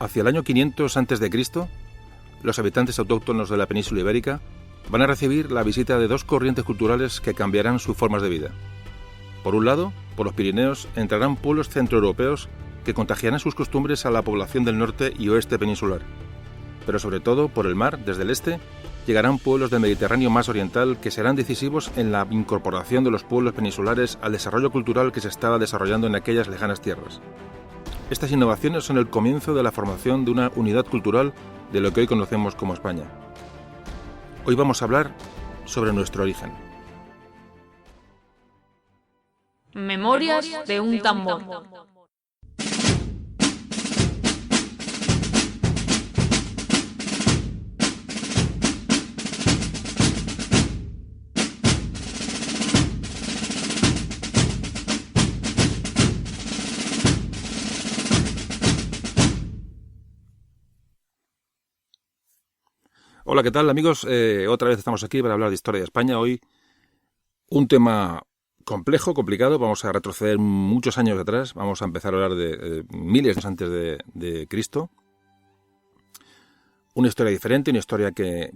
Hacia el año 500 a.C., los habitantes autóctonos de la península ibérica van a recibir la visita de dos corrientes culturales que cambiarán sus formas de vida. Por un lado, por los Pirineos entrarán pueblos centroeuropeos que contagiarán sus costumbres a la población del norte y oeste peninsular. Pero sobre todo, por el mar, desde el este, llegarán pueblos del Mediterráneo más oriental que serán decisivos en la incorporación de los pueblos peninsulares al desarrollo cultural que se estaba desarrollando en aquellas lejanas tierras. Estas innovaciones son el comienzo de la formación de una unidad cultural de lo que hoy conocemos como España. Hoy vamos a hablar sobre nuestro origen. Memorias de un tambor. Hola, ¿qué tal, amigos? Otra vez estamos aquí para hablar de historia de España. Hoy un tema complejo, complicado. Vamos a retroceder muchos años atrás. Vamos a empezar a hablar de miles de años antes de Cristo. Una historia diferente, una historia que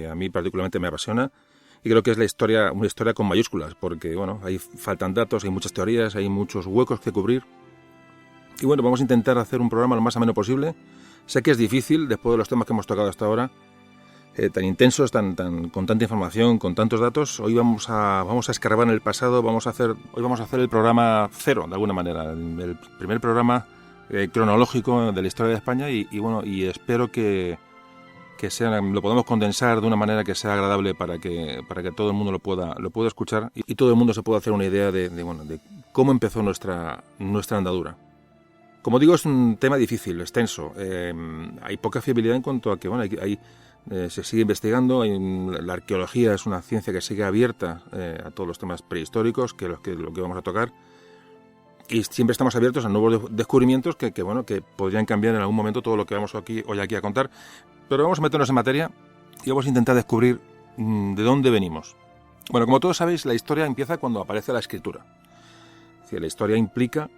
a mí particularmente me apasiona. Y creo que es una historia con mayúsculas, porque ahí faltan datos, hay muchas teorías, hay muchos huecos que cubrir. Y vamos a intentar hacer un programa lo más ameno posible. Sé que es difícil, después de los temas que hemos tocado hasta ahora, tan intensos, con tanta información, con tantos datos. Hoy vamos a escarbar en el pasado. Hoy vamos a hacer el programa cero, de alguna manera, el primer programa cronológico de la historia de España y espero que lo podamos condensar de una manera que sea agradable para que todo el mundo lo pueda escuchar y todo el mundo se pueda hacer una idea de cómo empezó nuestra andadura. Como digo, es un tema difícil, extenso. Hay poca fiabilidad en cuanto a que se sigue investigando. La arqueología es una ciencia que sigue abierta a todos los temas prehistóricos, lo que vamos a tocar, y siempre estamos abiertos a nuevos descubrimientos que podrían cambiar en algún momento todo lo que vamos hoy aquí a contar. Pero vamos a meternos en materia y vamos a intentar descubrir de dónde venimos. Bueno, como todos sabéis, la historia empieza cuando aparece la escritura. Es decir, la historia implica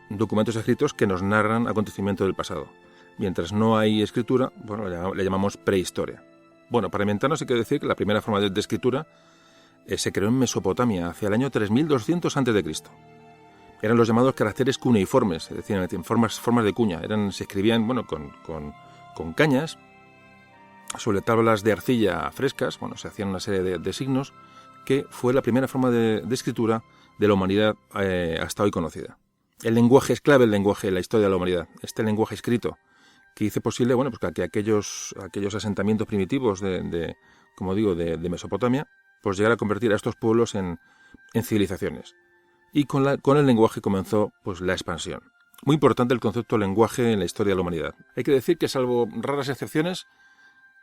documentos escritos que nos narran acontecimientos del pasado. Mientras no hay escritura, le llamamos prehistoria. Para inventarnos hay que decir que la primera forma de escritura se creó en Mesopotamia, hacia el año 3200 a.C. Eran los llamados caracteres cuneiformes, es decir, en formas de cuña. Se escribían con cañas, sobre tablas de arcilla frescas. Se hacían una serie de signos, que fue la primera forma de escritura de la humanidad hasta hoy conocida. El lenguaje es clave, en la historia de la humanidad. Este lenguaje escrito que hizo posible que aquellos asentamientos primitivos de Mesopotamia llegara a convertir a estos pueblos en civilizaciones. Y con el lenguaje comenzó la expansión. Muy importante el concepto de lenguaje en la historia de la humanidad. Hay que decir que, salvo raras excepciones,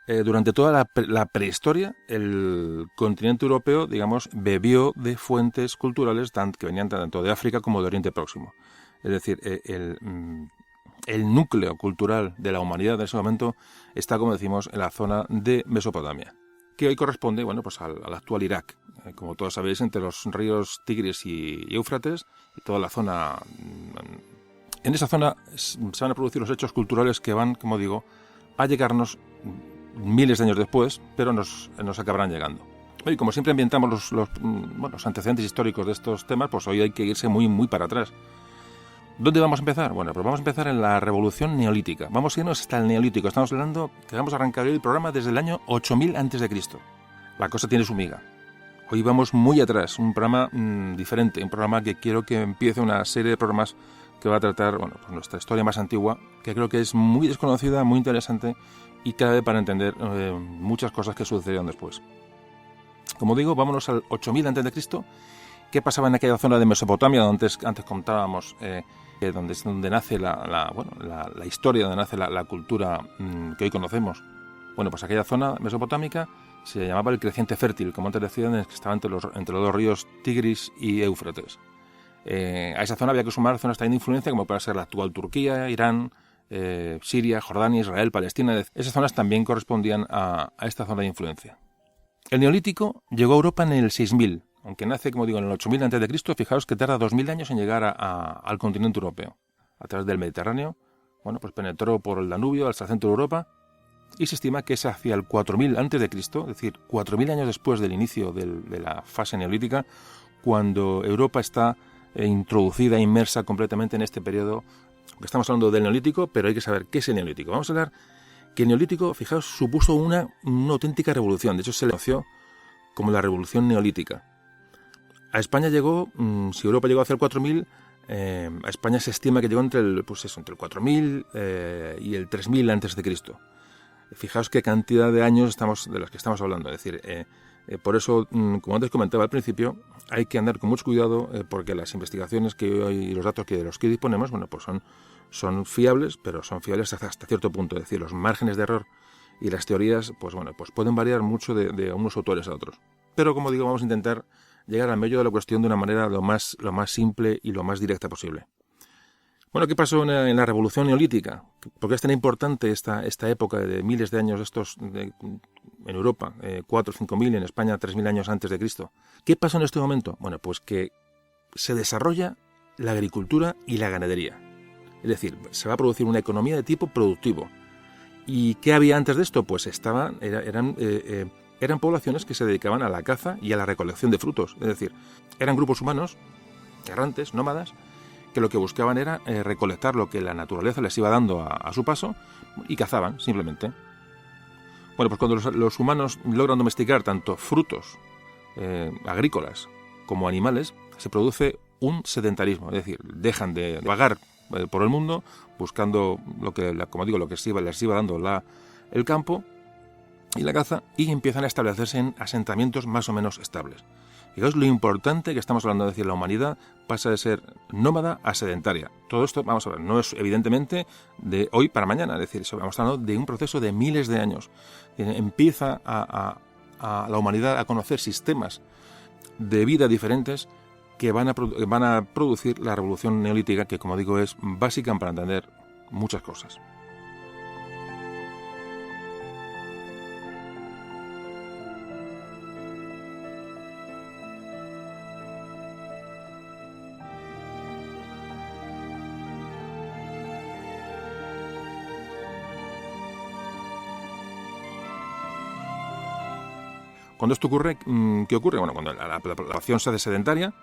durante toda la prehistoria, el continente europeo, bebió de fuentes culturales que venían tanto de África como de Oriente Próximo. Es decir, el núcleo cultural de la humanidad en ese momento está, como decimos, en la zona de Mesopotamia, que hoy corresponde al actual Irak. Como todos sabéis, entre los ríos Tigris y Éufrates, y toda la zona. En esa zona se van a producir los hechos culturales que van, como digo, a llegarnos miles de años después, pero nos acabarán llegando. Y como siempre ambientamos los antecedentes históricos de estos temas, hoy hay que irse muy, muy para atrás. ¿Dónde vamos a empezar? Vamos a empezar en la Revolución Neolítica. Vamos a irnos hasta el Neolítico. Estamos hablando que vamos a arrancar hoy el programa desde el año 8000 a.C. La cosa tiene su miga. Hoy vamos muy atrás, un programa diferente, un programa que quiero que empiece una serie de programas que va a tratar nuestra historia más antigua, que creo que es muy desconocida, muy interesante y clave para entender muchas cosas que sucedieron después. Como digo, vámonos al 8000 a.C. ¿Qué pasaba en aquella zona de Mesopotamia donde antes contábamos donde nace la historia, donde nace la cultura que hoy conocemos? Aquella zona mesopotámica se llamaba el creciente fértil, como antes decían, que estaba entre los dos ríos Tigris y Éufrates. A esa zona había que sumar zonas también de influencia, como puede ser la actual Turquía, Irán, Siria, Jordania, Israel, Palestina. Esas zonas también correspondían a esta zona de influencia. El Neolítico llegó a Europa en el 6000, aunque nace, como digo, en el 8000 a.C., fijaos que tarda 2000 años en llegar al continente europeo. A través del Mediterráneo, bueno, pues penetró por el Danubio hasta el centro de Europa, y se estima que es hacia el 4000 a.C., es decir, 4000 años después del inicio de la fase neolítica, cuando Europa está introducida, inmersa completamente en este periodo. Estamos hablando del neolítico, pero hay que saber qué es el neolítico. Vamos a hablar que el neolítico, fijaos, supuso una auténtica revolución. De hecho, se le conoció como la revolución neolítica. A España llegó, si Europa llegó hacia el 4000, a España se estima que llegó entre el 4000 y el 3000 antes de Cristo. Fijaos qué cantidad de años de los que estamos hablando. Es decir, por eso, como antes comentaba al principio, hay que andar con mucho cuidado porque las investigaciones que hoy y los datos de los que disponemos, bueno, pues son fiables, pero son fiables hasta cierto punto. Es decir, los márgenes de error y las teorías, pues bueno, pues pueden variar mucho de unos autores a otros. Pero como digo, vamos a intentar llegar al meollo de la cuestión de una manera lo más simple y lo más directa posible. Bueno, ¿qué pasó en la Revolución Neolítica? ¿Por qué es tan importante esta época de miles de años en Europa, 4 o 5.000, en España 3.000 años antes de Cristo? ¿Qué pasó en este momento? Bueno, pues que se desarrolla la agricultura y la ganadería. Es decir, se va a producir una economía de tipo productivo. ¿Y qué había antes de esto? Pues eran poblaciones que se dedicaban a la caza y a la recolección de frutos. Es decir, eran grupos humanos, errantes, nómadas, que lo que buscaban era recolectar lo que la naturaleza les iba dando a su paso y cazaban, simplemente. Bueno, pues cuando los humanos logran domesticar tanto frutos agrícolas como animales, se produce un sedentarismo, es decir, dejan de vagar por el mundo buscando lo que les iba dando el campo y la caza, y empiezan a establecerse en asentamientos más o menos estables. Fijaos lo importante que estamos hablando, es decir, la humanidad pasa de ser nómada a sedentaria. Todo esto, vamos a ver, no es evidentemente de hoy para mañana, es decir, estamos hablando de un proceso de miles de años. Empieza a la humanidad a conocer sistemas de vida diferentes que van a producir la revolución neolítica, que, como digo, es básica para entender muchas cosas. Cuando esto ocurre, ¿qué ocurre? Bueno, cuando la población se hace sedentaria,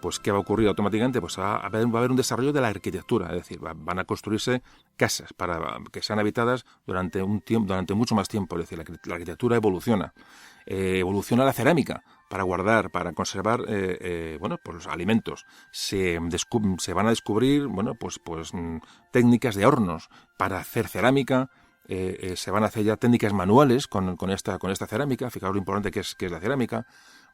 pues ¿qué va a ocurrir automáticamente? Pues va a haber un desarrollo de la arquitectura, es decir, van a construirse casas para que sean habitadas durante mucho más tiempo. Es decir, la arquitectura evoluciona. Evoluciona la cerámica para guardar, para conservar pues los alimentos. Se van a descubrir técnicas de hornos para hacer cerámica. Se van a hacer ya técnicas manuales con esta cerámica. Fijaos lo importante que es la cerámica.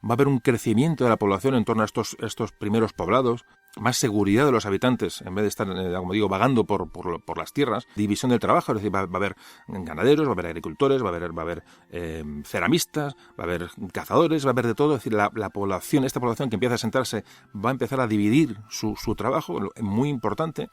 Va a haber un crecimiento de la población en torno a estos primeros poblados, más seguridad de los habitantes en vez de estar, como digo, vagando por las tierras. División del trabajo, es decir, va a haber ganaderos, va a haber agricultores, va a haber ceramistas, va a haber cazadores, va a haber de todo. Es decir, esta población que empieza a sentarse va a empezar a dividir su trabajo, muy importante.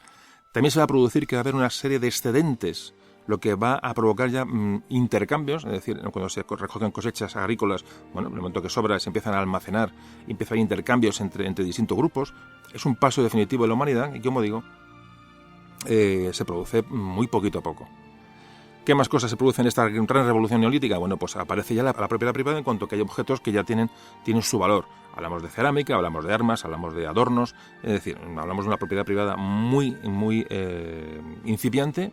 También se va a producir que va a haber una serie de excedentes, lo que va a provocar ya intercambios, es decir, cuando se recogen cosechas agrícolas, bueno, en el momento que sobra se empiezan a almacenar, y empiezan a haber intercambios entre distintos grupos. Es un paso definitivo de la humanidad y, como digo, se produce muy poquito a poco. ¿Qué más cosas se producen en esta gran revolución neolítica? Bueno, pues aparece ya la propiedad privada en cuanto que hay objetos que ya tienen su valor. Hablamos de cerámica, hablamos de armas, hablamos de adornos, es decir, hablamos de una propiedad privada muy incipiante.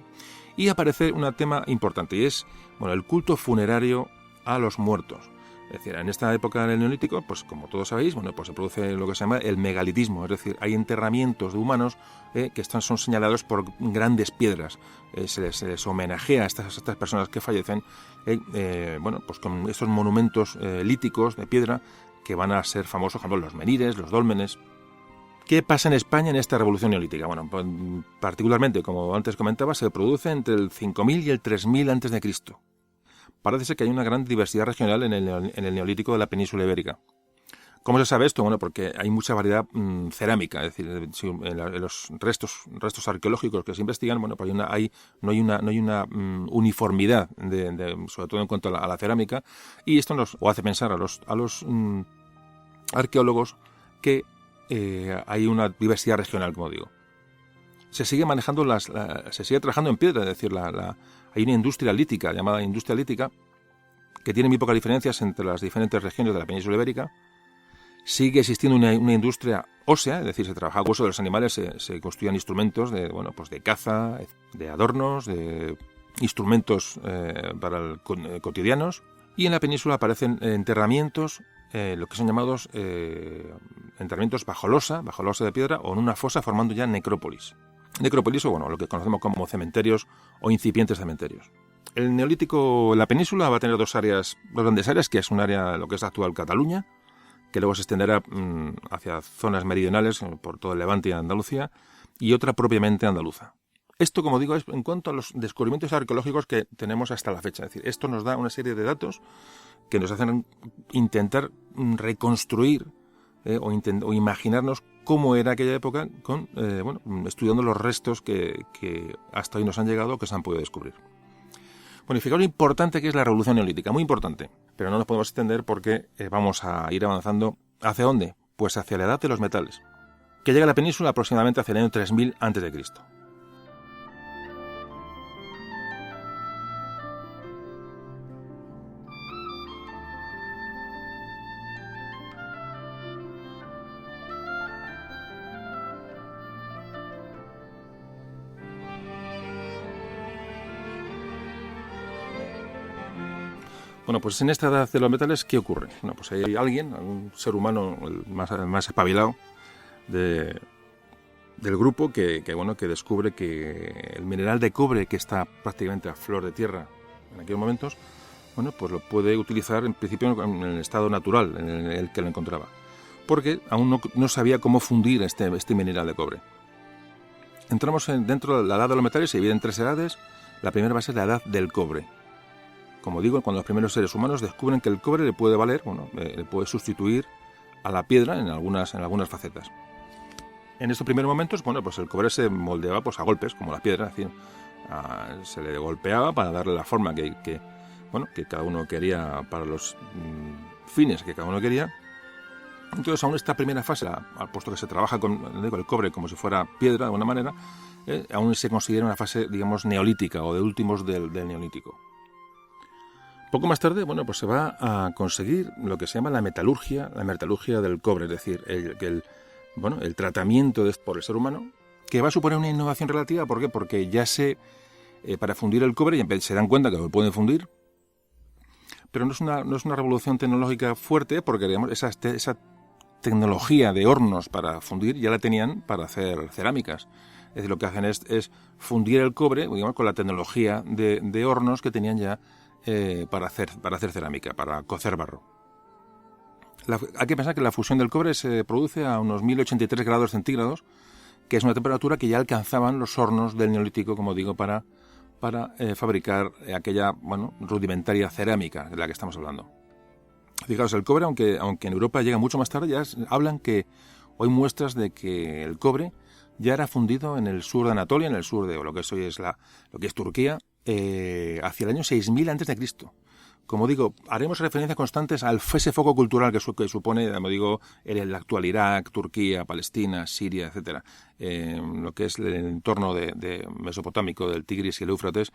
Y aparece un tema importante, y es el culto funerario a los muertos. Es decir, en esta época del Neolítico, pues como todos sabéis, pues se produce lo que se llama el megalitismo, es decir, hay enterramientos de humanos que son señalados por grandes piedras. Se les homenajea a estas personas que fallecen, pues con estos monumentos líticos de piedra que van a ser famosos, como los menires, los dólmenes. ¿Qué pasa en España en esta revolución neolítica? Bueno, pues, particularmente, como antes comentaba, se produce entre el 5000 y el 3000 antes de Cristo. Parece ser que hay una gran diversidad regional en el neolítico de la península ibérica. ¿Cómo se sabe esto? Bueno, porque hay mucha variedad cerámica, es decir, en los restos arqueológicos que se investigan, pues no hay una uniformidad, sobre todo en cuanto a la cerámica, y esto nos hace pensar a los arqueólogos que hay una diversidad regional, como digo. se sigue manejando se sigue trabajando en piedra, es decir, hay una industria lítica llamada industria lítica que tiene muy pocas diferencias entre las diferentes regiones de la península ibérica. Sigue existiendo una industria ósea, es decir, se trabaja con hueso de los animales, se construían instrumentos de caza, de adornos, de instrumentos cotidianos, y en la península aparecen enterramientos, lo que son llamados enterramientos bajo losa de piedra o en una fosa, formando ya necrópolis. Necrópolis o lo que conocemos como cementerios o incipientes cementerios. El Neolítico en la península va a tener dos grandes áreas, que es un área, lo que es la actual Cataluña, que luego se extenderá hacia zonas meridionales por todo el Levante y Andalucía, y otra propiamente andaluza. Esto, como digo, es en cuanto a los descubrimientos arqueológicos que tenemos hasta la fecha. Es decir, esto nos da una serie de datos que nos hacen intentar reconstruir o imaginarnos cómo era aquella época estudiando los restos que hasta hoy nos han llegado o que se han podido descubrir. Bueno, y fijaos lo importante que es la revolución neolítica, muy importante, pero no nos podemos extender porque vamos a ir avanzando. ¿Hacia dónde? Pues hacia la edad de los metales, que llega a la península aproximadamente hacia el año 3000 a.C. Bueno, pues en esta edad de los metales, ¿qué ocurre? Bueno, pues hay alguien, un ser humano el más espabilado del grupo que descubre que el mineral de cobre, que está prácticamente a flor de tierra en aquellos momentos, pues lo puede utilizar en principio en el estado natural en el que lo encontraba, porque aún no sabía cómo fundir este mineral de cobre. Entramos dentro de la edad de los metales, se divide en tres edades. La primera va a ser la edad del cobre. Como digo, cuando los primeros seres humanos descubren que el cobre le puede valer, le puede sustituir a la piedra en algunas facetas. En estos primeros momentos, pues el cobre se moldeaba a golpes, como la piedra, es decir, se le golpeaba para darle la forma que cada uno quería, para los fines que cada uno quería. Entonces, aún esta primera fase, puesto que se trabaja con el cobre como si fuera piedra de alguna manera, aún se considera una fase, digamos, neolítica o de últimos del neolítico. Poco más tarde, pues se va a conseguir lo que se llama la metalurgia del cobre, es decir, el tratamiento por el ser humano, que va a suponer una innovación relativa. ¿Por qué? Porque ya para fundir el cobre ya se dan cuenta que lo pueden fundir, pero no es una revolución tecnológica fuerte, porque digamos, esa tecnología de hornos para fundir ya la tenían para hacer cerámicas. Es decir, lo que hacen es fundir el cobre, digamos, con la tecnología de hornos que tenían ya para hacer cerámica, para cocer barro. Hay que pensar que la fusión del cobre se produce a unos 1083 grados centígrados, que es una temperatura que ya alcanzaban los hornos del Neolítico, como digo, para fabricar aquella rudimentaria cerámica de la que estamos hablando. Fijaos, el cobre, aunque en Europa llega mucho más tarde, ya hablan que hay muestras de que el cobre ya era fundido en el sur de Anatolia, en el sur de lo que hoy es lo que es Turquía, hacia el año 6000 a.C. Como digo, haremos referencias constantes ese foco cultural que supone, como digo, el actual Irak, Turquía, Palestina, Siria, etcétera. Lo que es el entorno de mesopotámico del Tigris y el Éufrates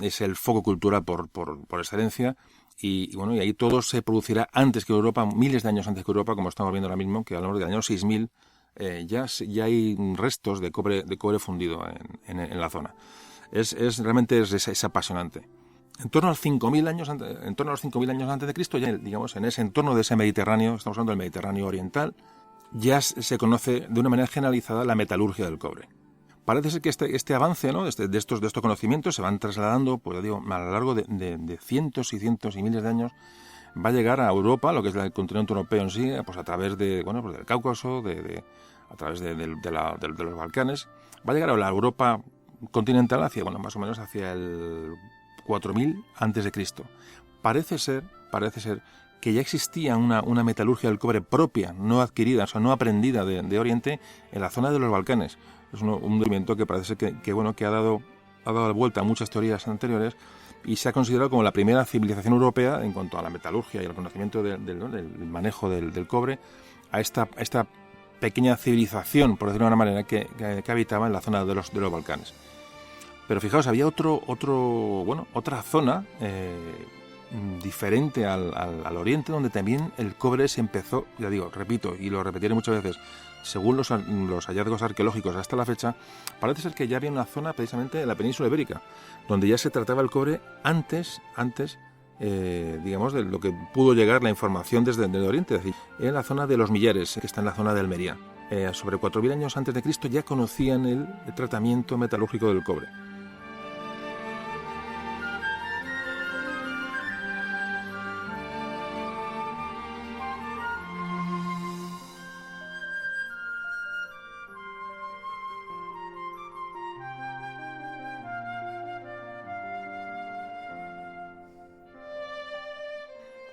es el foco cultural por excelencia. Y ahí todo se producirá antes que Europa, miles de años antes que Europa, como estamos viendo ahora mismo, que hablamos del año 6000, ya hay restos de cobre fundido en la zona. Realmente es apasionante. En torno a los 5.000 años antes de Cristo, ya digamos en ese entorno de ese Mediterráneo, estamos hablando del Mediterráneo oriental, ya se conoce de una manera generalizada la metalurgia del cobre. Parece ser que este avance, de estos conocimientos se van trasladando, pues digo, a lo largo de cientos y cientos y miles de años, va a llegar a Europa, lo que es el continente europeo en sí, pues a través del Cáucaso, a través de los Balcanes, va a llegar a la Europa continental hacia, más o menos hacia el 4000 a.C. Parece ser que ya existía una metalurgia del cobre propia, no adquirida, o sea, no aprendida de Oriente, en la zona de los Balcanes. Es un descubrimiento que parece que ha dado vuelta a muchas teorías anteriores y se ha considerado como la primera civilización europea en cuanto a la metalurgia y el conocimiento del manejo del cobre a esta pequeña civilización, por decirlo de una manera, que habitaba en la zona de los Balcanes. Pero fijaos, había otra zona diferente al oriente, donde también el cobre se empezó, ya digo, repito, y lo repetiré muchas veces, según los hallazgos arqueológicos hasta la fecha, parece ser que ya había una zona precisamente en la península ibérica, donde ya se trataba el cobre antes digamos, de lo que pudo llegar la información desde el oriente, es decir, en la zona de los Millares, que está en la zona de Almería. Sobre 4.000 años antes de Cristo ya conocían el tratamiento metalúrgico del cobre.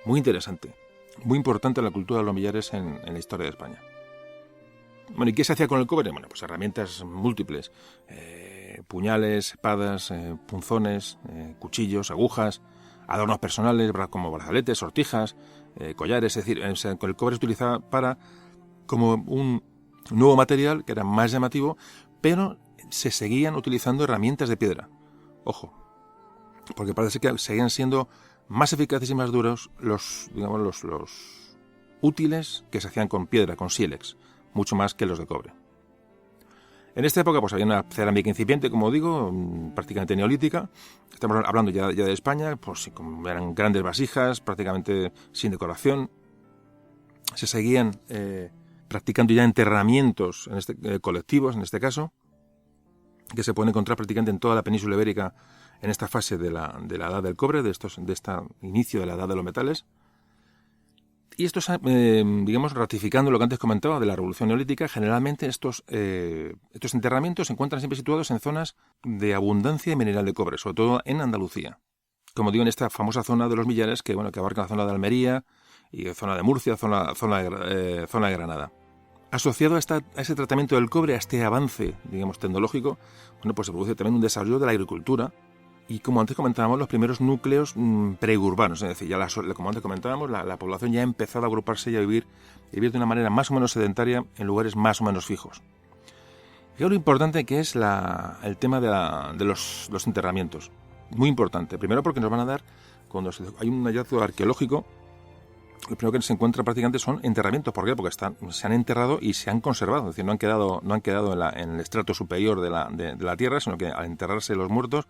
Muy interesante, muy importante la cultura de los Millares en la historia de España. Bueno, ¿y qué se hacía con el cobre? Bueno, pues herramientas múltiples, puñales, espadas, punzones, cuchillos, agujas, adornos personales como brazaletes, sortijas, collares, es decir, con el cobre se utilizaba como un nuevo material que era más llamativo, pero se seguían utilizando herramientas de piedra. Ojo, porque parece que seguían siendo más eficaces y más duros los útiles que se hacían con piedra, con sílex, mucho más que los de cobre. En esta época pues había una cerámica incipiente, como digo, prácticamente neolítica. Estamos hablando ya de España, pues eran grandes vasijas, prácticamente sin decoración. Se seguían practicando ya enterramientos colectivos, en este caso, que se pueden encontrar prácticamente en toda la península ibérica en esta fase de la edad del cobre, de este inicio de la edad de los metales. Y esto, digamos, ratificando lo que antes comentaba de la Revolución Neolítica, generalmente estos enterramientos se encuentran siempre situados en zonas de abundancia de mineral de cobre, sobre todo en Andalucía. Como digo, en esta famosa zona de los Millares, que abarca la zona de Almería y zona de Murcia, zona de Granada. Asociado a ese tratamiento del cobre, a este avance, digamos, tecnológico, pues se produce también un desarrollo de la agricultura. Y como antes comentábamos, los primeros núcleos preurbanos, es decir, como antes comentábamos, la población ya empezaba a agruparse y a vivir de una manera más o menos sedentaria en lugares más o menos fijos. Fíjate lo importante que es el tema de los enterramientos. Muy importante. Primero porque nos van a dar, cuando hay un hallazgo arqueológico, lo primero que se encuentra prácticamente son enterramientos. ¿Por qué? Porque se han enterrado y se han conservado. Es decir, no han quedado en el estrato superior de la tierra, sino que al enterrarse los muertos,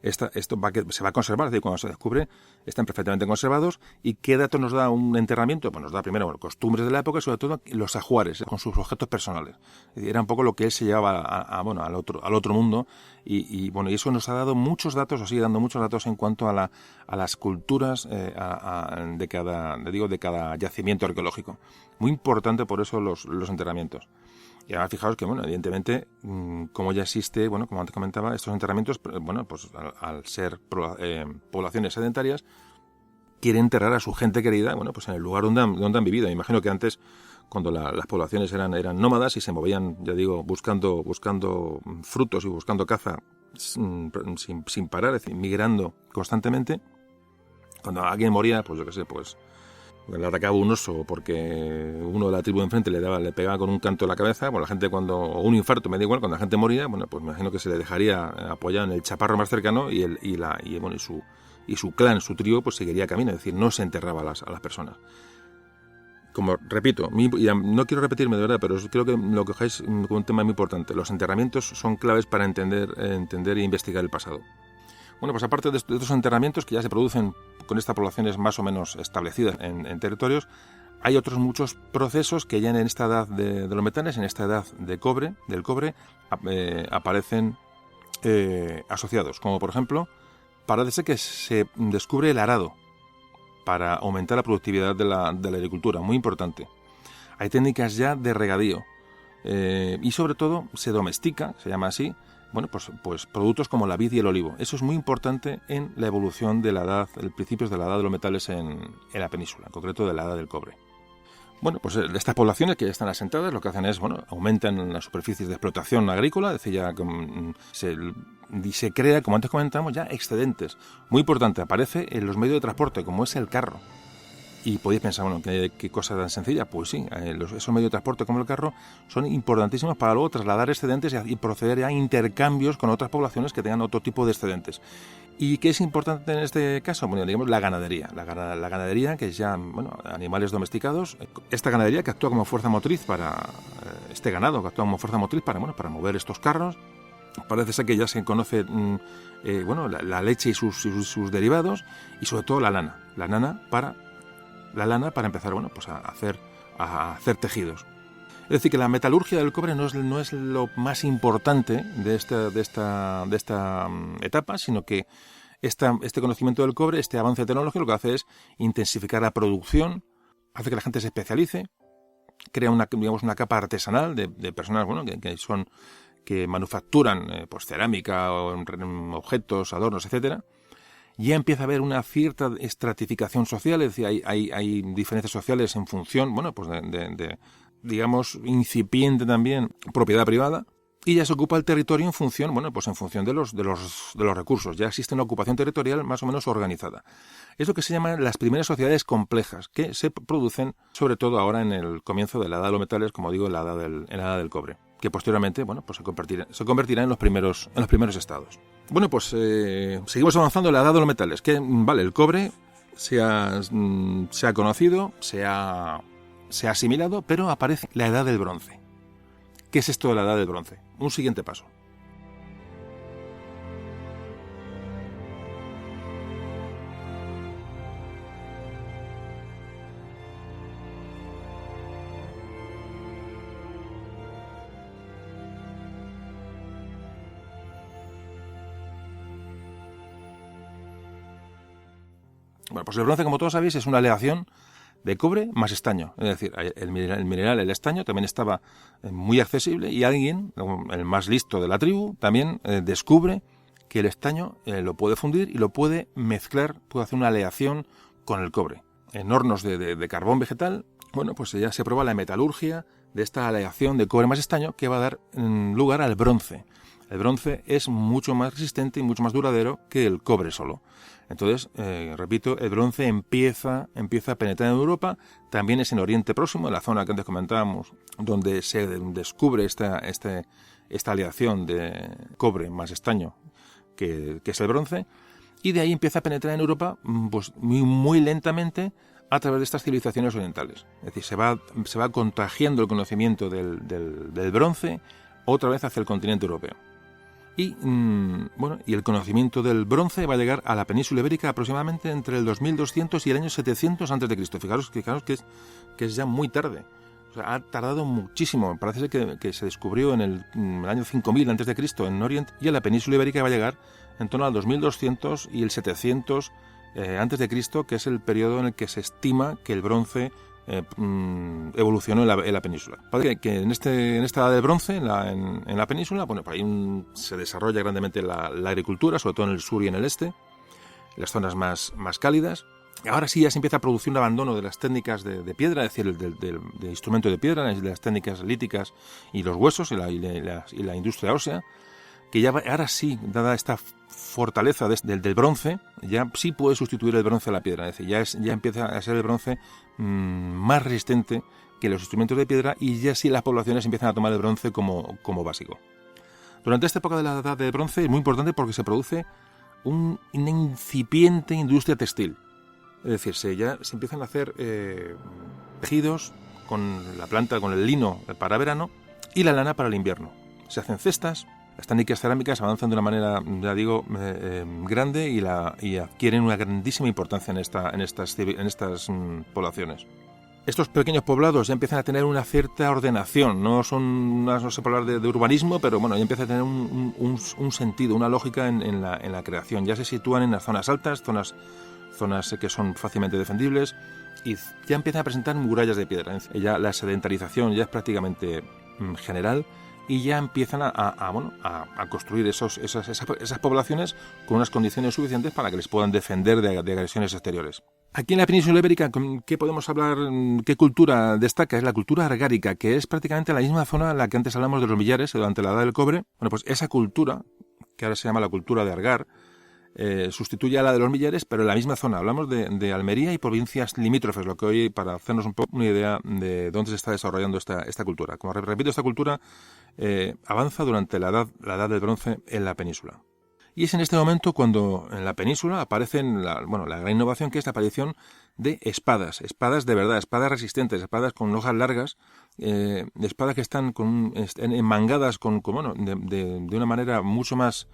esto se va a conservar, es decir, cuando se descubre están perfectamente conservados. ¿Y qué datos nos da un enterramiento? Pues nos da primero costumbres de la época y sobre todo los ajuares con sus objetos personales. Es decir, era un poco lo que él se llevaba al otro mundo y eso nos ha dado muchos datos, o sigue dando muchos datos en cuanto a las culturas de cada yacimiento arqueológico. Muy importante por eso los enterramientos. Y ahora fijaos que, evidentemente, como ya existe, como antes comentaba, estos enterramientos, pues al ser poblaciones sedentarias, quieren enterrar a su gente querida, pues en el lugar donde han vivido. Me imagino que antes, cuando las poblaciones eran nómadas y se movían, ya digo, buscando frutos y buscando caza sin parar, es decir, migrando constantemente, cuando alguien moría, pues yo qué sé, le atacaba un oso porque uno de la tribu de enfrente le pegaba con un canto en la cabeza, la gente o un infarto, me da igual, cuando la gente moría, pues me imagino que se le dejaría apoyado en el chaparro más cercano y su clan, su trío, pues seguiría camino, es decir, no se enterraba a las personas. Como repito, y no quiero repetirme de verdad, pero creo que lo que cojáis como un tema muy importante, los enterramientos son claves para entender e investigar el pasado. Pues aparte de estos enterramientos que ya se producen con estas poblaciones más o menos establecidas en territorios, hay otros muchos procesos que ya en esta edad de los metales, en esta edad del cobre, aparecen asociados. Como por ejemplo, parece que se descubre el arado para aumentar la productividad de la agricultura, muy importante. Hay técnicas ya de regadío y sobre todo se domestica, se llama así, pues productos como la vid y el olivo. Eso es muy importante en la evolución de principios de la edad de los metales en la península, en concreto de la edad del cobre. Pues estas poblaciones que ya están asentadas lo que hacen es, aumentan las superficies de explotación agrícola, es decir, ya se crea, como antes comentamos, ya excedentes. Muy importante, aparece en los medios de transporte, como es el carro. Y podéis pensar, bueno, ¿qué cosa tan sencilla? Pues sí, esos medios de transporte como el carro son importantísimos para luego trasladar excedentes y proceder a intercambios con otras poblaciones que tengan otro tipo de excedentes. ¿Y qué es importante en este caso? Bueno, digamos la ganadería. La ganadería, que es ya, bueno, animales domesticados. Esta ganadería que actúa como fuerza motriz para este ganado, que actúa como fuerza motriz para mover estos carros. Parece ser que ya se conoce la leche y sus derivados, y sobre todo la lana para empezar, bueno, pues a hacer tejidos. Es decir, que la metalurgia del cobre no es lo más importante de esta etapa, sino que este conocimiento del cobre, este avance tecnológico, lo que hace es intensificar la producción, hace que la gente se especialice, crea una capa artesanal de personas, bueno, que manufacturan pues cerámica o objetos, adornos, etcétera. Ya empieza a haber una cierta estratificación social, es decir, hay diferencias sociales en función, bueno, pues digamos, incipiente también propiedad privada, y ya se ocupa el territorio en función, bueno, pues en función de los recursos. Ya existe una ocupación territorial más o menos organizada. Es lo que se llaman las primeras sociedades complejas, que se producen sobre todo ahora en el comienzo de la edad de los metales, como digo, en la edad del cobre, que posteriormente, bueno, pues se convertirá en los primeros estados. Bueno, pues seguimos avanzando en la edad de los metales. Que vale, el cobre se ha conocido, se ha asimilado, pero aparece la edad del bronce. ¿Qué es esto de la edad del bronce? Un siguiente paso. Bueno, pues el bronce, como todos sabéis, es una aleación de cobre más estaño. Es decir, el mineral, el estaño, también estaba muy accesible, y alguien, el más listo de la tribu, también descubre que el estaño lo puede fundir y lo puede mezclar, puede hacer una aleación con el cobre. En hornos de carbón vegetal, bueno, pues ya se prueba la metalurgia de esta aleación de cobre más estaño, que va a dar lugar al bronce. El bronce es mucho más resistente y mucho más duradero que el cobre solo. Entonces, repito, el bronce empieza a penetrar en Europa. También es en Oriente Próximo, en la zona que antes comentábamos, donde se descubre esta aleación de cobre más estaño, que es el bronce, y de ahí empieza a penetrar en Europa pues muy, muy lentamente a través de estas civilizaciones orientales. Es decir, se va contagiando el conocimiento del bronce otra vez hacia el continente europeo. Y el conocimiento del bronce va a llegar a la península ibérica aproximadamente entre el 2200 y el año 700 a.C. Fijaros que es ya muy tarde. O sea, ha tardado muchísimo. Parece ser que se descubrió en el año 5000 a.C. en Oriente, y a la península ibérica va a llegar en torno al 2200 y el 700 a.C., que es el periodo en el que se estima que el bronce evolucionó en la península. Que en esta edad del bronce, en la península, bueno, por ahí se desarrolla grandemente la agricultura, sobre todo en el sur y en el este, en las zonas más cálidas. Ahora sí ya se empieza a producir un abandono de las técnicas de piedra, es decir, del instrumento de piedra, de las técnicas líticas y los huesos y la industria ósea, que ya ahora sí, dada esta fortaleza del bronce, ya sí puede sustituir el bronce a la piedra. Es decir, ya empieza a ser el bronce más resistente que los instrumentos de piedra, y ya sí las poblaciones empiezan a tomar el bronce como básico. Durante esta época de la edad del bronce es muy importante porque se produce una incipiente industria textil. Es decir, se empiezan a hacer tejidos con la planta, con el lino para verano y la lana para el invierno. Se hacen cestas. Las técnicas cerámicas avanzan de una manera, ya digo, grande, y adquieren una grandísima importancia en estas poblaciones. Estos pequeños poblados ya empiezan a tener una cierta ordenación, no se puede hablar de urbanismo, pero bueno, ya empieza a tener un sentido, una lógica en la creación. Ya se sitúan en las zonas altas, zonas que son fácilmente defendibles, y ya empiezan a presentar murallas de piedra. Ya la sedentarización ya es prácticamente general, y ya empiezan a construir esas poblaciones con unas condiciones suficientes para que les puedan defender de agresiones exteriores. Aquí en la península ibérica, ¿qué podemos hablar? ¿Qué cultura destaca? Es la cultura argárica, que es prácticamente la misma zona en la que antes hablamos de los millares durante la edad del cobre. Bueno, pues esa cultura, que ahora se llama la cultura de Argar, sustituye a la de los Millares, pero en la misma zona. Hablamos de Almería y provincias limítrofes, lo que hoy, para hacernos un poco una idea de dónde se está desarrollando esta cultura. Como repito, esta cultura avanza durante la edad del bronce en la península. Y es en este momento cuando en la península aparecen la gran innovación, que es la aparición de espadas de verdad, espadas resistentes, espadas con hojas largas, espadas que están enmangadas de una manera mucho más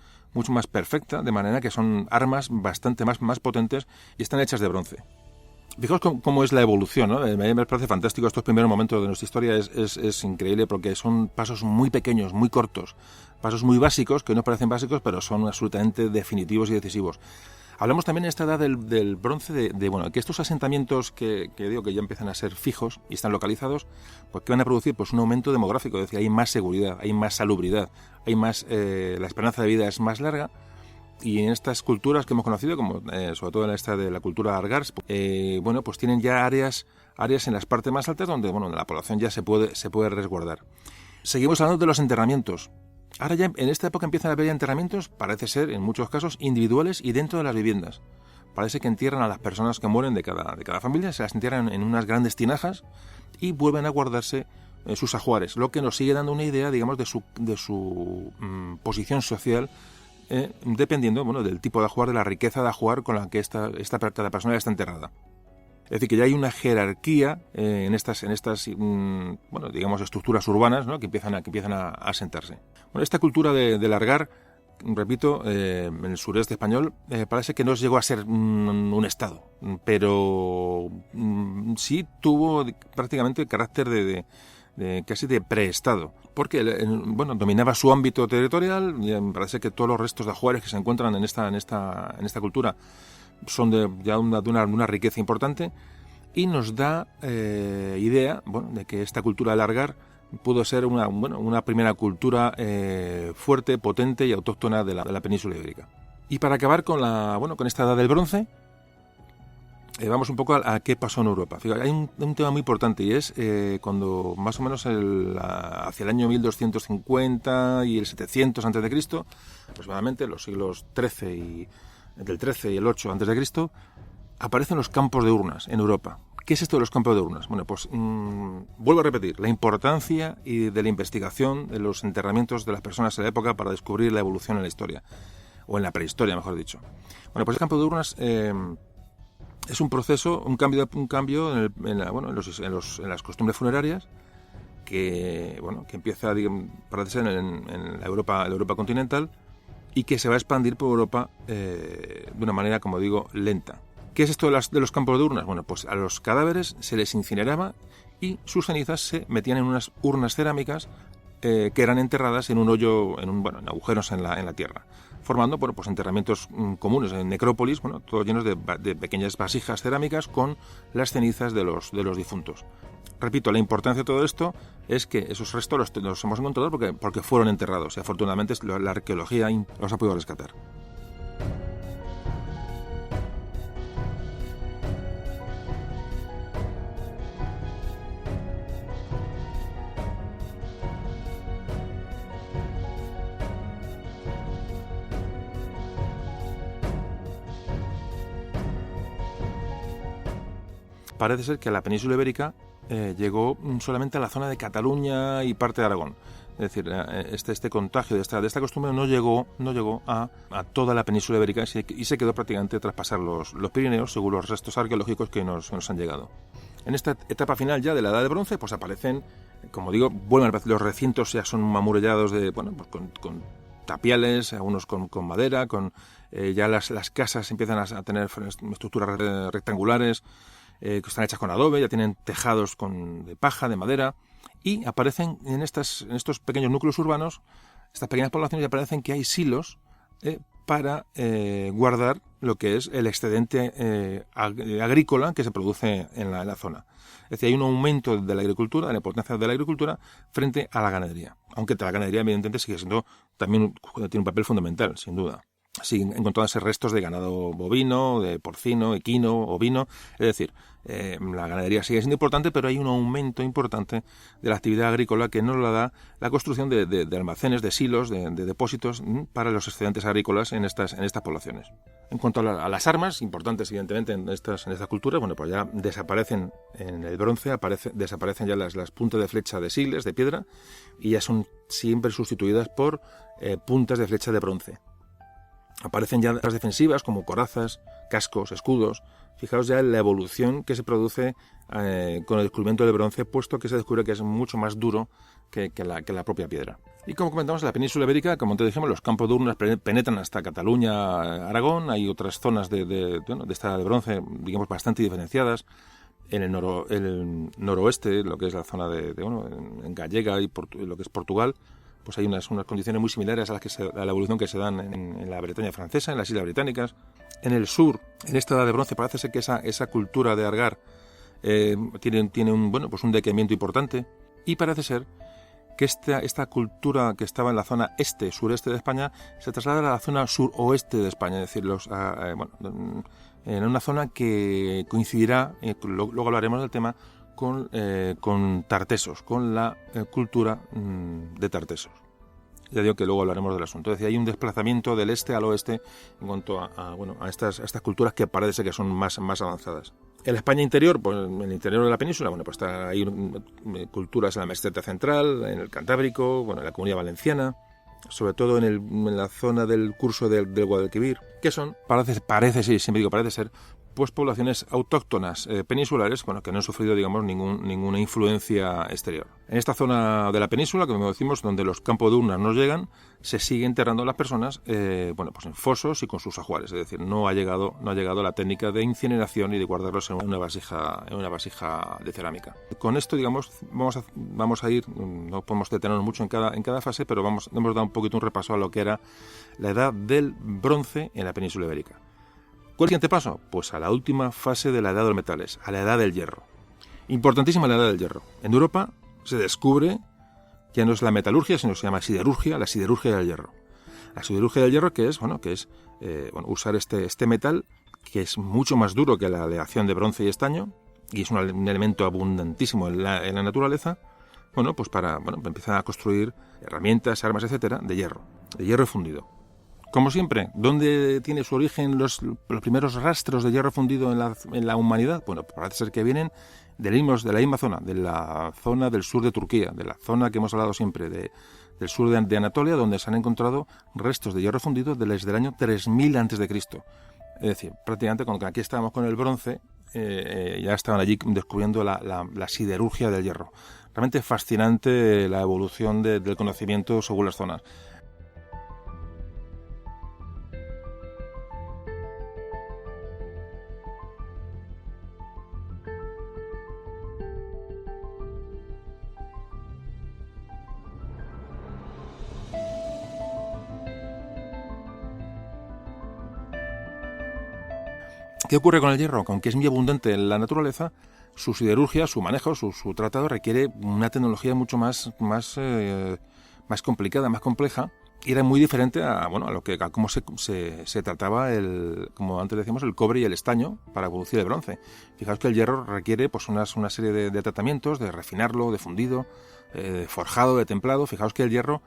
perfecta, de manera que son armas bastante más potentes y están hechas de bronce. Fijaos cómo es la evolución, ¿no? A mí me parece fantástico. Estos primeros momentos de nuestra historia es increíble, porque son pasos muy pequeños, muy cortos, pasos muy básicos, que no parecen básicos, pero son absolutamente definitivos y decisivos. Hablamos también en esta edad del bronce de que estos asentamientos que digo que ya empiezan a ser fijos y están localizados, pues que van a producir pues un aumento demográfico, es decir, hay más seguridad, hay más salubridad, hay más la esperanza de vida es más larga. Y en estas culturas que hemos conocido, como sobre todo en esta de la cultura Argars, pues tienen ya áreas en las partes más altas donde la población ya se puede resguardar. Seguimos hablando de los enterramientos. Ahora ya en esta época empiezan a haber enterramientos, parece ser en muchos casos individuales y dentro de las viviendas. Parece que entierran a las personas que mueren de cada familia, se las entierran en unas grandes tinajas y vuelven a guardarse sus ajuares, lo que nos sigue dando una idea, digamos, de su posición social, dependiendo del tipo de ajuar, de la riqueza de ajuar con la que cada persona está enterrada. Es decir, que ya hay una jerarquía en estas digamos, estructuras urbanas, ¿no? que empiezan a asentarse. Esta cultura del Argar, repito, en el sureste español, parece que no llegó a ser un estado, pero sí tuvo prácticamente el carácter de casi de preestado, porque dominaba su ámbito territorial. Y me parece que todos los restos de ajuares que se encuentran en esta cultura son de una riqueza importante, y nos da idea de que esta cultura del Argar pudo ser una primera cultura fuerte, potente y autóctona de la península ibérica. Y para acabar con esta edad del bronce, vamos un poco a qué pasó en Europa. Fíjate, hay un tema muy importante, y es cuando más o menos hacia el año 1250 y el 700 a.C., aproximadamente los siglos del 13 y el 8 a.C., aparecen los campos de urnas en Europa. ¿Qué es esto de los campos de urnas? Vuelvo a repetir, la importancia de la investigación de los enterramientos de las personas en la época para descubrir la evolución en la historia, o en la prehistoria, mejor dicho. El campo de urnas es un proceso, un cambio en las costumbres funerarias que empieza, parece ser, en la Europa continental, y que se va a expandir por Europa de una manera, como digo, lenta. ¿Qué es esto de los campos de urnas? Pues a los cadáveres se les incineraba y sus cenizas se metían en unas urnas cerámicas que eran enterradas en un hoyo, en agujeros en la tierra, formando enterramientos comunes en necrópolis, todos llenos de pequeñas vasijas cerámicas con las cenizas de los difuntos. Repito, la importancia de todo esto es que esos restos los hemos encontrado porque fueron enterrados, y afortunadamente la arqueología los ha podido rescatar. Parece ser que la península ibérica llegó solamente a la zona de Cataluña y parte de Aragón. Es decir, este contagio de esta costumbre no llegó a toda la península ibérica, y se quedó prácticamente tras pasar los Pirineos, según los restos arqueológicos que nos han llegado. En esta etapa final ya de la Edad de Bronce, pues aparecen, como digo, los recintos ya son amurellados con tapiales, algunos con madera, ya las casas empiezan a tener estructuras rectangulares, que están hechas con adobe, ya tienen tejados de paja, de madera, y aparecen en estos pequeños núcleos urbanos, estas pequeñas poblaciones, y aparecen que hay silos para guardar lo que es el excedente agrícola que se produce en la zona. Es decir, hay un aumento de la agricultura, de la importancia de la agricultura frente a la ganadería, aunque la ganadería evidentemente sigue siendo, también tiene un papel fundamental, sin duda. siguen encontrándose restos de ganado bovino, de porcino, equino, ovino. Es decir, la ganadería sigue siendo importante, pero hay un aumento importante de la actividad agrícola que nos la da la construcción de almacenes, de silos, de depósitos para los excedentes agrícolas en estas poblaciones. En cuanto a las armas, importantes evidentemente en esta cultura, bueno, pues ya desaparecen en el bronce, desaparecen ya las puntas de flecha de sigles, de piedra, y ya son siempre sustituidas por puntas de flecha de bronce. Aparecen ya las defensivas como corazas, cascos, escudos. Fijaos ya en la evolución que se produce con el descubrimiento del bronce, puesto que se descubre que es mucho más duro que la propia piedra. Y como comentamos, en la península ibérica, como antes dijimos, los campos de urnas penetran hasta Cataluña, Aragón. Hay otras zonas de esta de bronce, digamos, bastante diferenciadas. En el noroeste, lo que es la zona en Gallega y lo que es Portugal, pues hay unas condiciones muy similares a la evolución que se dan en la Bretaña francesa, en las Islas Británicas. En el sur, en esta edad de bronce, parece ser que esa cultura de Argar tiene un decaimiento importante, y parece ser que esta cultura que estaba en la zona sureste de España se traslada a la zona suroeste de España, es decir, en una zona que coincidirá, luego hablaremos del tema, con tartesos, con la cultura de tartesos. Ya digo que luego hablaremos del asunto. Es decir, hay un desplazamiento del este al oeste en cuanto a estas culturas que parece ser que son más avanzadas. En la España interior, pues en el interior de la península, bueno, pues hay culturas en la meseta central, en el Cantábrico, en la Comunidad Valenciana, sobre todo en la zona del curso del Guadalquivir, que son, parece ser, pues poblaciones autóctonas peninsulares, que no han sufrido, digamos, ninguna influencia exterior. En esta zona de la península, como decimos, donde los campos de urnas no llegan, se sigue enterrando a las personas, pues en fosos y con sus ajuares. Es decir, no ha llegado la técnica de incineración y de guardarlos en una vasija de cerámica. Con esto, digamos, vamos a ir, no podemos detenernos mucho en cada fase, pero hemos dado un poquito un repaso a lo que era la edad del bronce en la península ibérica. ¿Cuál es el siguiente paso? Pues a la última fase de la edad de los metales, a la edad del hierro. Importantísima la edad del hierro. En Europa se descubre, ya no es la metalurgia, sino que se llama siderurgia, la siderurgia del hierro. La siderurgia del hierro, que es usar este metal, que es mucho más duro que la aleación de bronce y estaño, y es un elemento abundantísimo en la naturaleza, pues para empezar a construir herramientas, armas, etcétera, de hierro fundido. Como siempre, ¿dónde tiene su origen los primeros rastros de hierro fundido en la humanidad? Bueno, parece ser que vienen de la misma zona, de la zona del sur de Turquía, de la zona que hemos hablado siempre, del sur de Anatolia, donde se han encontrado restos de hierro fundido desde el año 3000 a.C. Es decir, prácticamente cuando aquí estábamos con el bronce, ya estaban allí descubriendo la siderurgia del hierro. Realmente fascinante la evolución del conocimiento según las zonas. ¿Qué ocurre con el hierro? Aunque es muy abundante en la naturaleza, su siderurgia, su manejo, su tratado requiere una tecnología mucho más complicada, más compleja, y era muy diferente a cómo se trataba como antes decíamos, el cobre y el estaño para producir el bronce. Fijaos que el hierro requiere pues una serie de tratamientos, de refinarlo, de fundido, de forjado, de templado. Fijaos que el hierro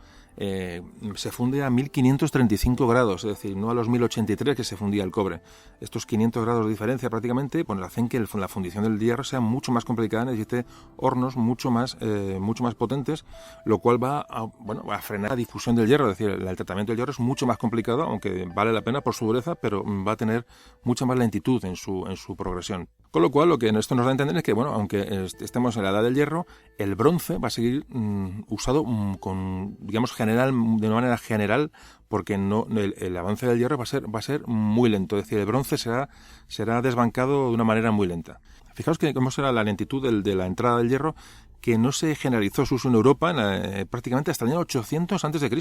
se funde a 1535 grados, es decir, no a los 1083 que se fundía el cobre. Estos 500 grados de diferencia prácticamente hacen que la fundición del hierro sea mucho más complicada, necesite hornos mucho más potentes, lo cual va a frenar la difusión del hierro. Es decir, el tratamiento del hierro es mucho más complicado, aunque vale la pena por su dureza, pero va a tener mucha más lentitud en su progresión. Con lo cual, lo que esto nos da a entender es que, aunque estemos en la edad del hierro, el bronce va a seguir usado de una manera general, porque el avance del hierro va a ser muy lento. Es decir, el bronce será desbancado de una manera muy lenta. Fijaos que cómo será la lentitud de la entrada del hierro, que no se generalizó su uso en Europa prácticamente hasta el año 800 a.C.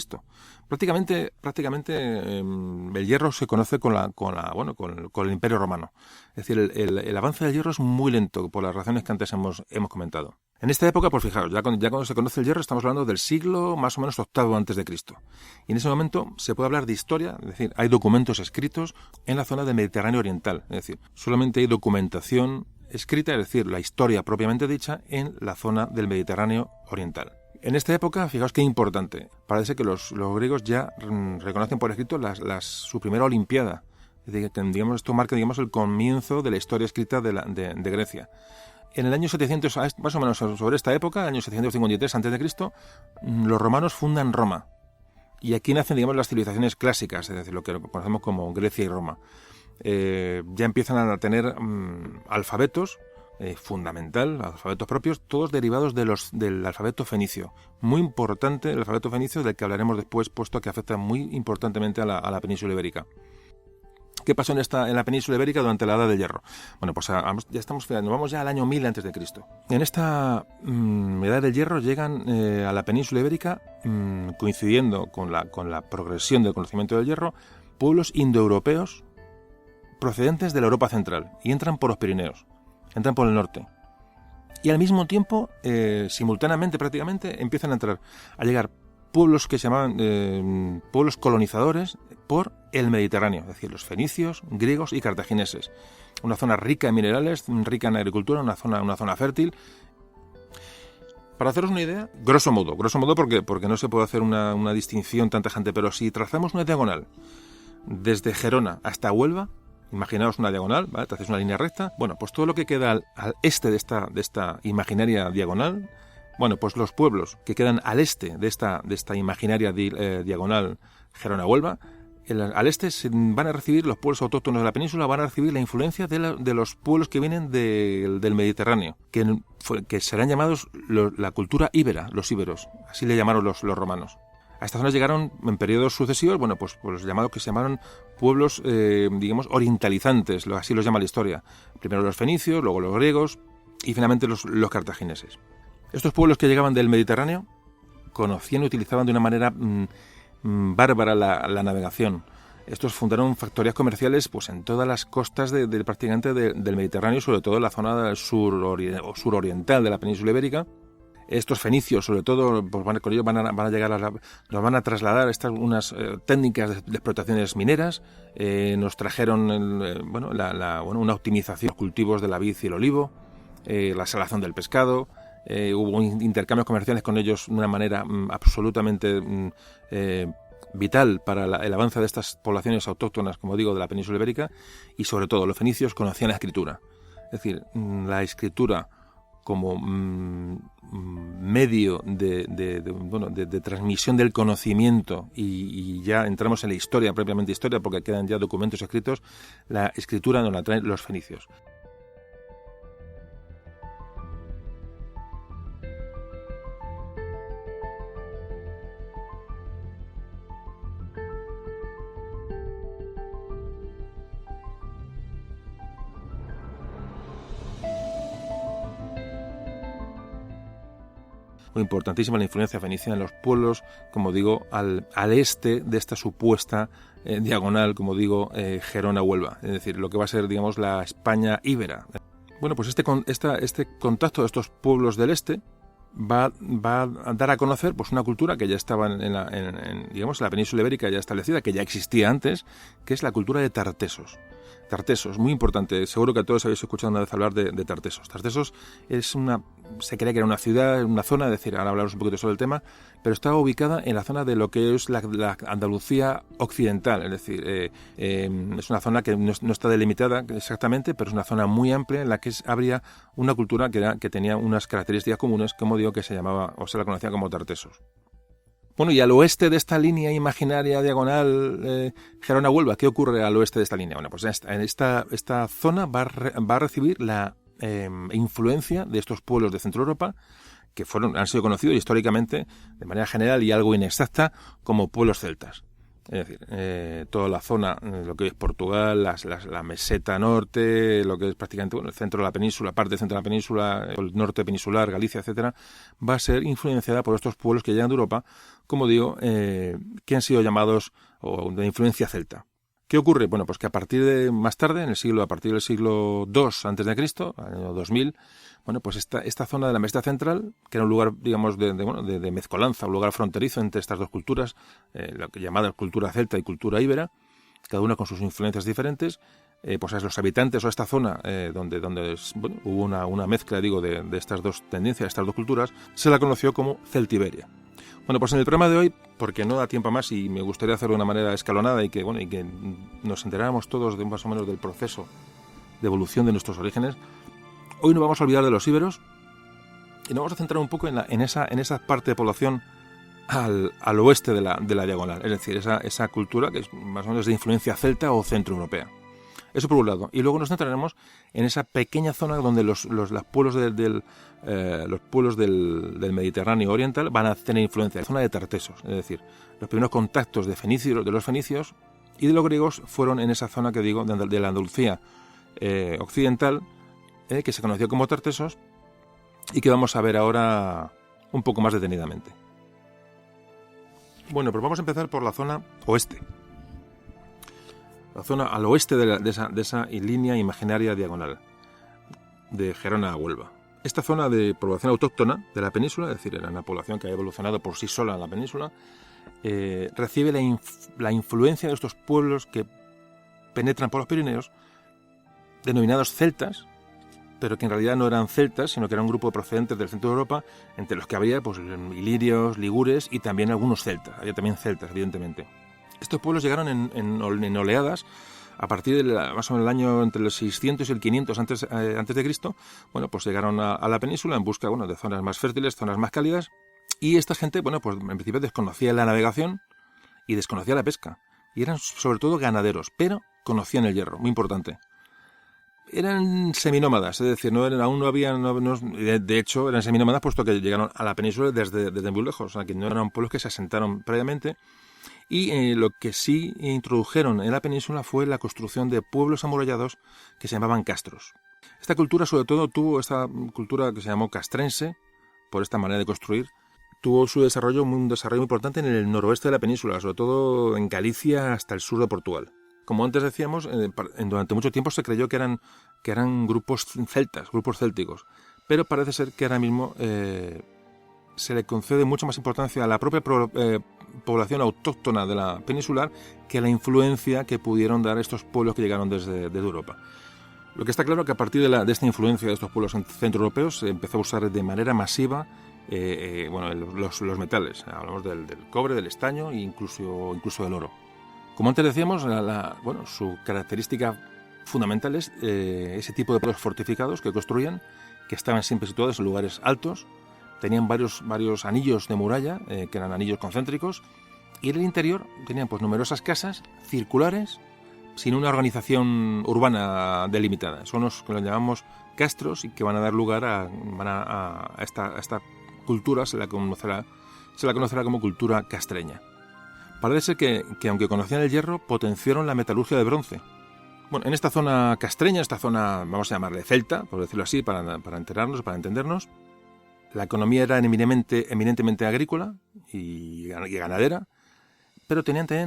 Prácticamente el hierro se conoce con el Imperio Romano. Es decir, el avance del hierro es muy lento por las razones que antes hemos comentado. En esta época, pues fijaros, ya cuando se conoce el hierro estamos hablando del siglo más o menos VIII antes de Cristo. Y en ese momento se puede hablar de historia, es decir, hay documentos escritos en la zona del Mediterráneo oriental, es decir, solamente hay documentación escrita, es decir, la historia propiamente dicha en la zona del Mediterráneo oriental. En esta época, fijaos qué importante, parece que los griegos ya reconocen por escrito su primera Olimpiada. Es decir, que, digamos, esto marca, digamos, el comienzo de la historia escrita de Grecia. En el año 700, más o menos sobre esta época, el año 753 a.C., los romanos fundan Roma. Y aquí nacen, digamos, las civilizaciones clásicas, es decir, lo que conocemos como Grecia y Roma. Ya empiezan a tener alfabetos, fundamental, alfabetos propios, todos derivados del alfabeto fenicio. Muy importante el alfabeto fenicio, del que hablaremos después, puesto que afecta muy importantemente a la península ibérica. ¿Qué pasó en la península ibérica durante la Edad del Hierro? Bueno, pues nos vamos ya al año 1000 a.C. En esta Edad del Hierro llegan a la península ibérica, coincidiendo con la progresión del conocimiento del hierro, pueblos indoeuropeos procedentes de la Europa central, y entran por los Pirineos, entran por el norte. Y al mismo tiempo, simultáneamente prácticamente, empiezan a llegar pueblos que se llamaban pueblos colonizadores por el Mediterráneo, es decir, los fenicios, griegos y cartagineses. Una zona rica en minerales, rica en agricultura, una zona fértil. Para haceros una idea, grosso modo porque no se puede hacer una distinción tan tajante, pero si trazamos una diagonal desde Gerona hasta Huelva, imaginaos una diagonal, ¿vale? Te haces una línea recta. Bueno, pues todo lo que queda al este de esta imaginaria diagonal, bueno, pues los pueblos que quedan al este de esta imaginaria diagonal Gerona-Huelva, al este van a recibir, los pueblos autóctonos de la península van a recibir la influencia de los pueblos que vienen del Mediterráneo, que serán llamados la cultura íbera, los íberos, así le llamaron los romanos. A esta zona llegaron en periodos sucesivos, bueno, pues los llamados que se llamaron pueblos, digamos, orientalizantes, así los llama la historia. Primero los fenicios, luego los griegos y finalmente los cartagineses. Estos pueblos que llegaban del Mediterráneo conocían y utilizaban de una manera bárbara la navegación. Estos fundaron factorías comerciales pues en todas las costas prácticamente del Mediterráneo, sobre todo en la zona suroriental de la península ibérica. Estos fenicios, sobre todo, pues con ellos van a llegar nos van a trasladar unas técnicas de explotaciones mineras. Nos trajeron una optimización de los cultivos de la vid y el olivo, la salazón del pescado. Hubo intercambios comerciales con ellos de una manera absolutamente vital para el avance de estas poblaciones autóctonas, como digo, de la península ibérica. Y sobre todo, los fenicios conocían la escritura. Es decir, la escritura como medio de transmisión del conocimiento, y ya entramos en la historia, propiamente historia, porque quedan ya documentos escritos. La escritura nos la traen los fenicios. Importantísima la influencia fenicia en los pueblos, como digo, al este de esta supuesta diagonal, como digo, Gerona-Huelva, es decir, lo que va a ser, digamos, la España íbera. Bueno, pues este contacto de estos pueblos del este va a dar a conocer pues una cultura que ya estaba en la península ibérica ya establecida, que ya existía antes, que es la cultura de Tartesos. Tartesos, muy importante, seguro que todos habéis escuchado una vez hablar de Tartesos. Tartesos se creía que era una ciudad, una zona, es decir, ahora hablamos un poquito sobre el tema, pero estaba ubicada en la zona de lo que es la Andalucía occidental, es decir, es una zona que no está delimitada exactamente, pero es una zona muy amplia en la que habría una cultura que tenía unas características comunes, como digo, que se llamaba o se la conocía como Tartesos. Bueno, y al oeste de esta línea imaginaria diagonal Gerona-Huelva, ¿qué ocurre al oeste de esta línea? Bueno, pues esta zona va a recibir la influencia de estos pueblos de Centro Europa, que han sido conocidos históricamente, de manera general y algo inexacta, como pueblos celtas. Es decir, toda la zona, lo que es Portugal, la meseta norte, lo que es prácticamente el centro de la península, parte del centro de la península, el norte peninsular, Galicia, etcétera, va a ser influenciada por estos pueblos que llegan de Europa, como digo, que han sido llamados o de influencia celta. ¿Qué ocurre? Bueno, pues que a partir del siglo II antes de Cristo, año 2000, bueno, pues esta zona de la meseta central, que era un lugar, digamos, de mezcolanza, un lugar fronterizo entre estas dos culturas, lo que llamada cultura celta y cultura íbera, cada una con sus influencias diferentes, pues a los habitantes o a esta zona donde hubo una mezcla, digo, de estas dos tendencias, estas dos culturas, se la conoció como Celtiberia. Bueno, pues en el programa de hoy, porque no da tiempo más y me gustaría hacerlo de una manera escalonada y que nos enteráramos todos de más o menos del proceso de evolución de nuestros orígenes, hoy nos vamos a olvidar de los íberos y nos vamos a centrar un poco en esa parte de población al oeste de la diagonal, es decir, esa cultura que es más o menos de influencia celta o centroeuropea. Eso por un lado. Y luego nos centraremos en esa pequeña zona donde los pueblos los pueblos del Mediterráneo oriental van a tener influencia, la zona de Tartesos, es decir, los primeros contactos de los fenicios y de los griegos fueron en esa zona que digo de la Andalucía occidental, que se conoció como Tartesos y que vamos a ver ahora un poco más detenidamente. Bueno, pues vamos a empezar por la zona oeste. La zona al oeste de esa línea imaginaria diagonal, de Gerona a Huelva. Esta zona de población autóctona de la península, es decir, era una población que ha evolucionado por sí sola en la península, recibe la influencia de estos pueblos que penetran por los Pirineos, denominados celtas, pero que en realidad no eran celtas, sino que era un grupo procedentes del centro de Europa, entre los que había pues ilirios, ligures y también algunos celtas. Había también celtas, evidentemente. Estos pueblos llegaron en oleadas a partir de más o menos el año entre el 600 y el 500 antes de Cristo. Bueno, pues llegaron a la península en busca de zonas más fértiles, zonas más cálidas. Y esta gente, bueno, pues en principio desconocía la navegación y desconocía la pesca. Y eran sobre todo ganaderos, pero conocían el hierro, muy importante. Eran seminómadas, es decir, de hecho eran seminómadas puesto que llegaron a la península desde muy lejos, o sea, que no eran pueblos que se asentaron previamente. Y lo que sí introdujeron en la península fue la construcción de pueblos amurallados que se llamaban castros. Esta cultura, sobre todo, tuvo esta cultura que se llamó castrense, por esta manera de construir, tuvo un desarrollo muy importante en el noroeste de la península, sobre todo en Galicia hasta el sur de Portugal. Como antes decíamos, durante mucho tiempo se creyó que eran grupos celtas, grupos célticos, pero parece ser que ahora mismo se le concede mucha más importancia a la propia población autóctona de la peninsular que a la influencia que pudieron dar estos pueblos que llegaron desde Europa. Lo que está claro es que a partir de esta influencia de estos pueblos centroeuropeos se empezó a usar de manera masiva los metales. Hablamos del cobre, del estaño e incluso del oro. Como antes decíamos, su característica fundamental es ese tipo de pueblos fortificados que construían, que estaban siempre situados en lugares altos, tenían varios anillos de muralla, que eran anillos concéntricos, y en el interior tenían pues numerosas casas circulares sin una organización urbana delimitada. Son los que los llamamos castros y que van a dar lugar a esta cultura, se la conocerá como cultura castreña. Parece ser que aunque conocían el hierro, potenciaron la metalurgia de bronce. Bueno, en esta zona castreña, esta zona, vamos a llamarle celta, por decirlo así, para entendernos, la economía era eminentemente agrícola y ganadera, pero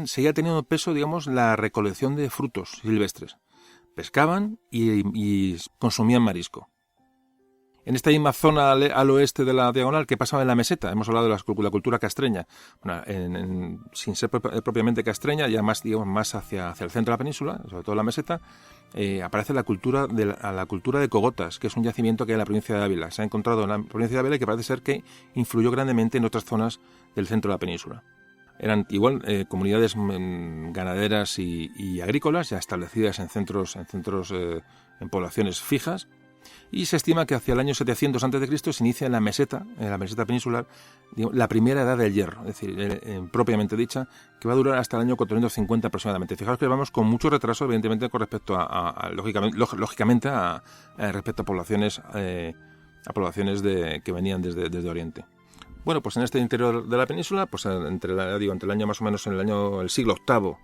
seguía teniendo peso, digamos, la recolección de frutos silvestres. Pescaban y consumían marisco. En esta misma zona al oeste de la diagonal que pasaba en la meseta, hemos hablado de la cultura castreña, sin ser propiamente castreña, ya más, digamos, más hacia el centro de la península, sobre todo la meseta, aparece la cultura de Cogotas, que es un yacimiento que hay en la provincia de Ávila. Se ha encontrado en la provincia de Ávila y que parece ser que influyó grandemente en otras zonas del centro de la península. Eran igual comunidades ganaderas y agrícolas ya establecidas en poblaciones fijas. Y se estima que hacia el año 700 a.C. se inicia en la meseta peninsular, la primera edad del hierro, es decir, propiamente dicha, que va a durar hasta el año 450 aproximadamente. Fijaos que vamos con mucho retraso, evidentemente, con respecto lógicamente respecto a poblaciones que venían desde Oriente. Bueno, pues en este interior de la península, pues entre el año más o menos el siglo VIII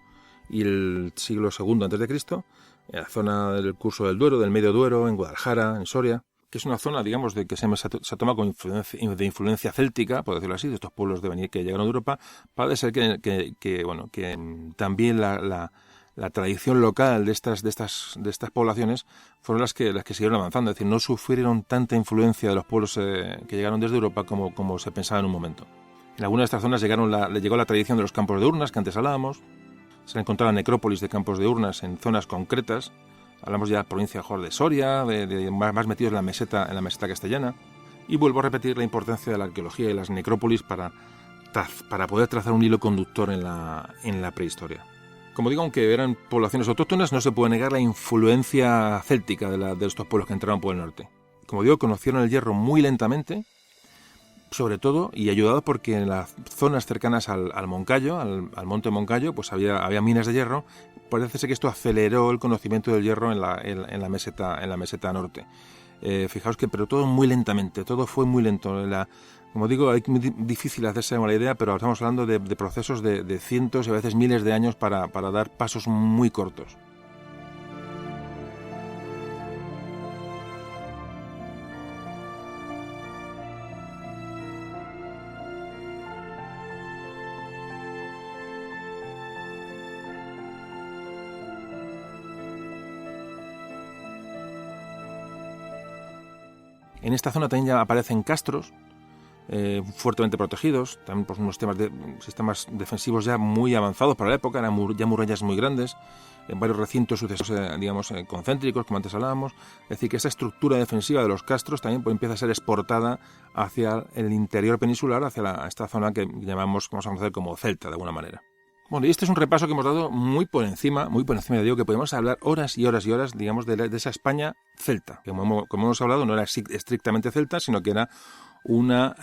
y el siglo II antes de Cristo, en la zona del curso del Duero, del Medio Duero, en Guadalajara, en Soria, que es una zona, digamos, de que se ha tomado con influencia céltica, por decirlo así, de estos pueblos que llegaron de Europa. Parece ser que también la la tradición local de estas poblaciones fueron las que siguieron avanzando. Es decir, no sufrieron tanta influencia de los pueblos que llegaron desde Europa como se pensaba en un momento. En algunas de estas zonas le llegó la tradición de los campos de urnas, que antes hablábamos. Se encontraban necrópolis de campos de urnas en zonas concretas. Hablamos ya de la provincia de Soria, más metidos en la meseta castellana. Y vuelvo a repetir la importancia de la arqueología y las necrópolis para poder trazar un hilo conductor en la prehistoria. Como digo, aunque eran poblaciones autóctonas, no se puede negar la influencia céltica de estos pueblos que entraron por el norte. Como digo, conocieron el hierro muy lentamente, sobre todo, y ayudados porque en las zonas cercanas al Moncayo, al monte Moncayo, pues había minas de hierro. Parece ser que esto aceleró el conocimiento del hierro en la meseta norte. Fijaos que, pero todo muy lentamente, todo fue muy lento. Como digo, es muy difícil hacerse una idea, pero estamos hablando de procesos de cientos y a veces miles de años para dar pasos muy cortos. En esta zona también ya aparecen castros, fuertemente protegidos, también por unos sistemas defensivos ya muy avanzados para la época, eran ya murallas muy grandes, en varios recintos sucesivos, concéntricos, como antes hablábamos. Es decir, que esa estructura defensiva de los castros también empieza a ser exportada hacia el interior peninsular, hacia esta zona que vamos a conocer como celta, de alguna manera. Bueno, y este es un repaso que hemos dado muy por encima, digo que podemos hablar horas y horas y horas, digamos, de esa España celta, que como hemos hablado no era estrictamente celta, sino que era una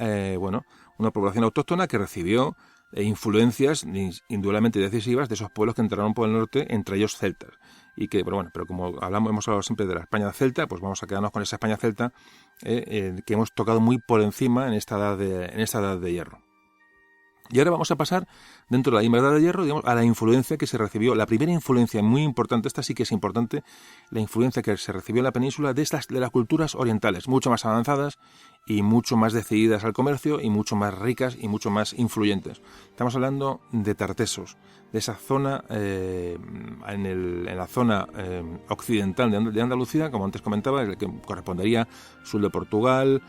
población autóctona que recibió influencias indudablemente decisivas de esos pueblos que entraron por el norte, entre ellos celtas. Y que, pero como hemos hablado siempre de la España celta, pues vamos a quedarnos con esa España celta que hemos tocado muy por encima en esta edad de hierro. Y ahora vamos a pasar, dentro de la Edad de Hierro, digamos, a la influencia que se recibió. La primera influencia muy importante, esta sí que es importante, la influencia que se recibió en la península de las culturas orientales, mucho más avanzadas y mucho más decididas al comercio y mucho más ricas y mucho más influyentes. Estamos hablando de tartesos, de esa zona, en la zona occidental de Andalucía, como antes comentaba, que correspondería sur de Portugal,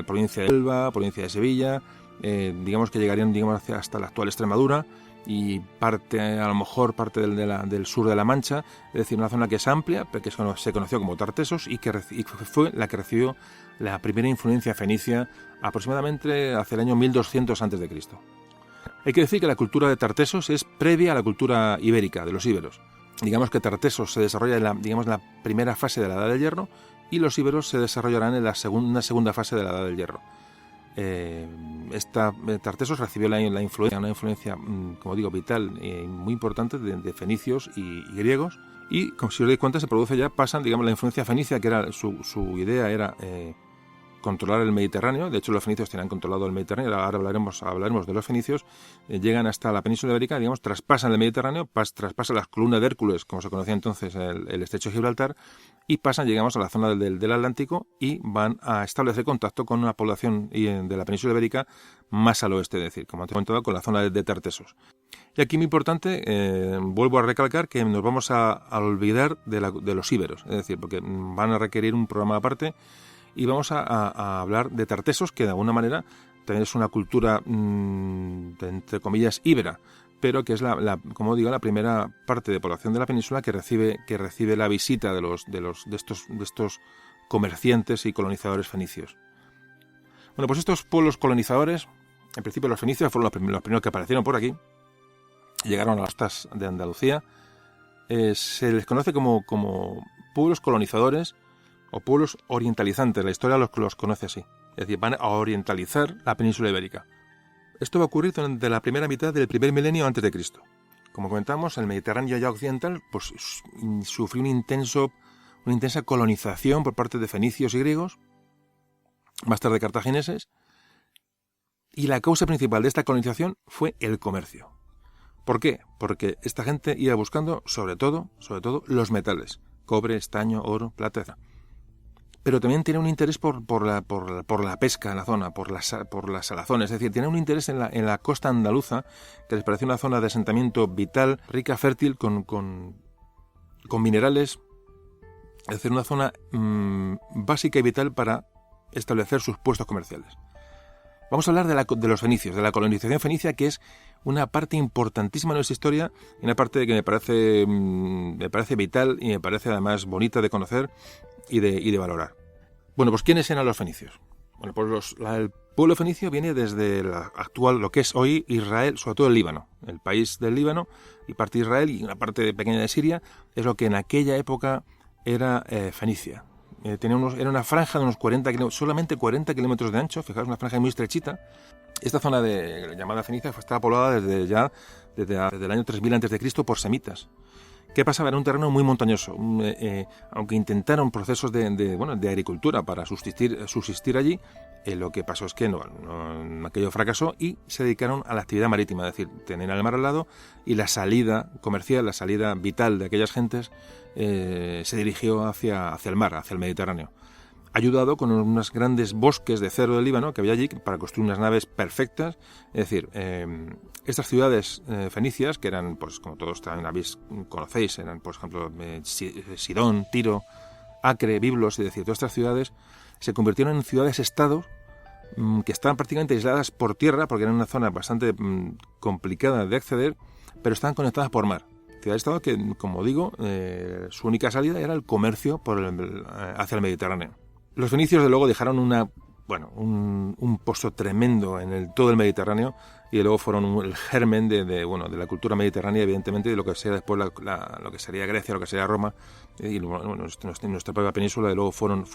provincia de Elba, provincia de Sevilla. Digamos que llegarían hasta la actual Extremadura y a lo mejor parte del sur de la Mancha, es decir, una zona que es amplia, que se conoció como Tartesos y que fue la que recibió la primera influencia fenicia aproximadamente hacia el año 1200 a.C. Hay que decir que la cultura de Tartesos es previa a la cultura ibérica, de los íberos. Digamos que Tartesos se desarrolla en la primera fase de la Edad del Hierro y los íberos se desarrollarán en una segunda fase de la Edad del Hierro. Tartesos recibió una influencia, como digo, vital y muy importante de fenicios y griegos, y como si os dais cuenta pasan, digamos, la influencia fenicia, que era su idea era controlar el Mediterráneo. De hecho, los fenicios tenían controlado el Mediterráneo. Ahora hablaremos de los fenicios. Llegan hasta la península ibérica, digamos, traspasan el Mediterráneo, traspasan las columnas de Hércules, como se conocía entonces el estrecho de Gibraltar, y llegamos a la zona del Atlántico y van a establecer contacto con una población de la península ibérica más al oeste, es decir, como antes comentaba, con la zona de Tartesos. Y aquí muy importante, vuelvo a recalcar que nos vamos a olvidar de los íberos, es decir, porque van a requerir un programa aparte, y vamos a hablar de Tartesos, que de alguna manera también es una cultura, entre comillas, íbera, pero que es como digo, la primera parte de población de la península que recibe la visita de estos comerciantes y colonizadores fenicios. Bueno, pues estos pueblos colonizadores, en principio los fenicios fueron los primeros que aparecieron por aquí, llegaron a las costas de Andalucía. Se les conoce como pueblos colonizadores o pueblos orientalizantes. La historia los conoce así, es decir, van a orientalizar la península ibérica. Esto va a ocurrir durante la primera mitad del primer milenio antes de Cristo. Como comentamos, el Mediterráneo ya occidental pues sufrió una intensa colonización por parte de fenicios y griegos, más tarde cartagineses, y la causa principal de esta colonización fue el comercio. ¿Por qué? Porque esta gente iba buscando sobre todo los metales, cobre, estaño, oro, plata, etc. pero también tiene un interés por la pesca en la zona, por las salazones. Es decir, tiene un interés en la costa andaluza, que les parece una zona de asentamiento vital, rica, fértil, con minerales. Es decir, una zona básica y vital para establecer sus puestos comerciales. Vamos a hablar de los fenicios, de la colonización fenicia, que es una parte importantísima de nuestra historia, y una parte que me parece vital y me parece además bonita de conocer y de valorar. Bueno, pues ¿quiénes eran los fenicios? Bueno, pues el pueblo fenicio viene desde la actual, lo que es hoy Israel, sobre todo el Líbano. El país del Líbano y parte de Israel y una parte pequeña de Siria es lo que en aquella época era Fenicia. Era una franja de unos 40 kilómetros, solamente 40 kilómetros de ancho, fijaos, una franja muy estrechita. Esta zona llamada Fenicia estaba poblada desde el año 3000 a.C. por semitas. ¿Qué pasaba? Era un terreno muy montañoso. Aunque intentaron procesos de agricultura para subsistir allí, lo que pasó es que aquello fracasó y se dedicaron a la actividad marítima, es decir, tenían el mar al lado y la salida comercial, la salida vital de aquellas gentes se dirigió hacia el mar, hacia el Mediterráneo, ayudado con unos grandes bosques de cedro del Líbano que había allí para construir unas naves perfectas. Es decir, estas ciudades fenicias, que eran, pues como todos también conocéis, eran, por ejemplo, Sidón, Tiro, Acre, Biblos, es decir, todas estas ciudades se convirtieron en ciudades-estados que estaban prácticamente aisladas por tierra, porque eran una zona bastante complicada de acceder, pero estaban conectadas por mar. Ciudades-estado que, como digo, su única salida era el comercio hacia el Mediterráneo. Los fenicios, de luego, dejaron un pozo tremendo en todo el Mediterráneo, y luego fueron el germen de la cultura mediterránea, evidentemente, de lo que sería después lo que sería Grecia, lo que sería Roma, y nuestra propia península, de luego fueron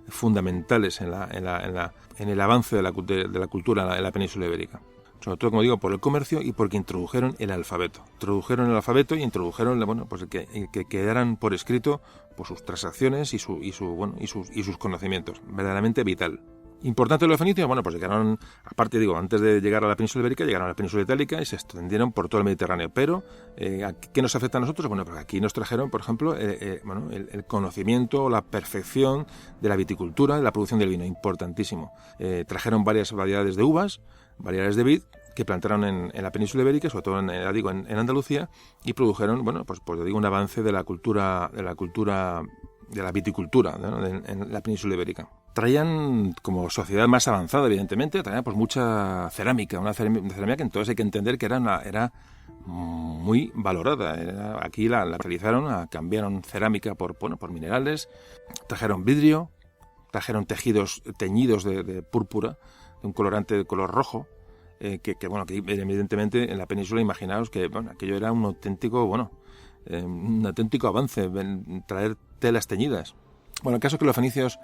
fundamentales en el avance de la cultura en la península ibérica. Sobre todo, como digo, por el comercio y porque introdujeron el alfabeto. Y introdujeron que quedaran por escrito por sus transacciones y sus conocimientos. Verdaderamente vital. Importante los fenicios, pues llegaron, antes de llegar a la península ibérica, llegaron a la península itálica y se extendieron por todo el Mediterráneo. Pero, ¿qué nos afecta a nosotros? Bueno, pues aquí nos trajeron, por ejemplo, el conocimiento, la perfección de la viticultura, de la producción del vino, importantísimo. Trajeron varias variedades de uvas, variedades de vid, que plantaron en la península ibérica, sobre todo en Andalucía, y produjeron, un avance de la cultura, de la viticultura, ¿no?, en la península ibérica. Traían, como sociedad más avanzada, evidentemente, traían pues mucha cerámica, una cerámica que entonces hay que entender que era muy valorada. Aquí la realizaron, cambiaron cerámica por minerales, trajeron vidrio, trajeron tejidos teñidos de púrpura, de un colorante de color rojo, que evidentemente en la península, imaginaos que aquello era un auténtico avance, traer telas teñidas. Bueno, el caso es que los fenicios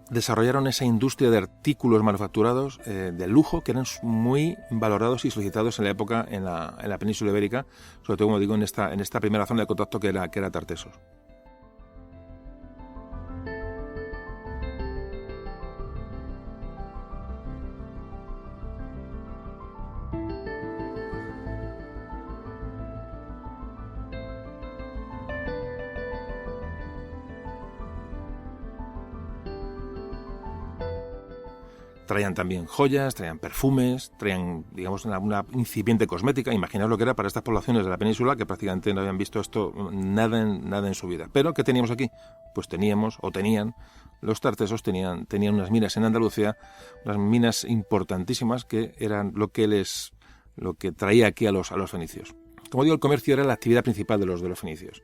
desarrollaron esa industria de artículos manufacturados de lujo que eran muy valorados y solicitados en la época en la península ibérica, sobre todo, como digo, en esta primera zona de contacto que era Tartessos. Traían también joyas, traían perfumes, traían, digamos, una incipiente cosmética. Imaginaos lo que era para estas poblaciones de la península que prácticamente no habían visto esto nada en su vida. Pero, ¿qué teníamos aquí? Pues tenían, los tartesos tenían unas minas en Andalucía, unas minas importantísimas que eran lo que traía aquí a los fenicios. Como digo, el comercio era la actividad principal de los fenicios.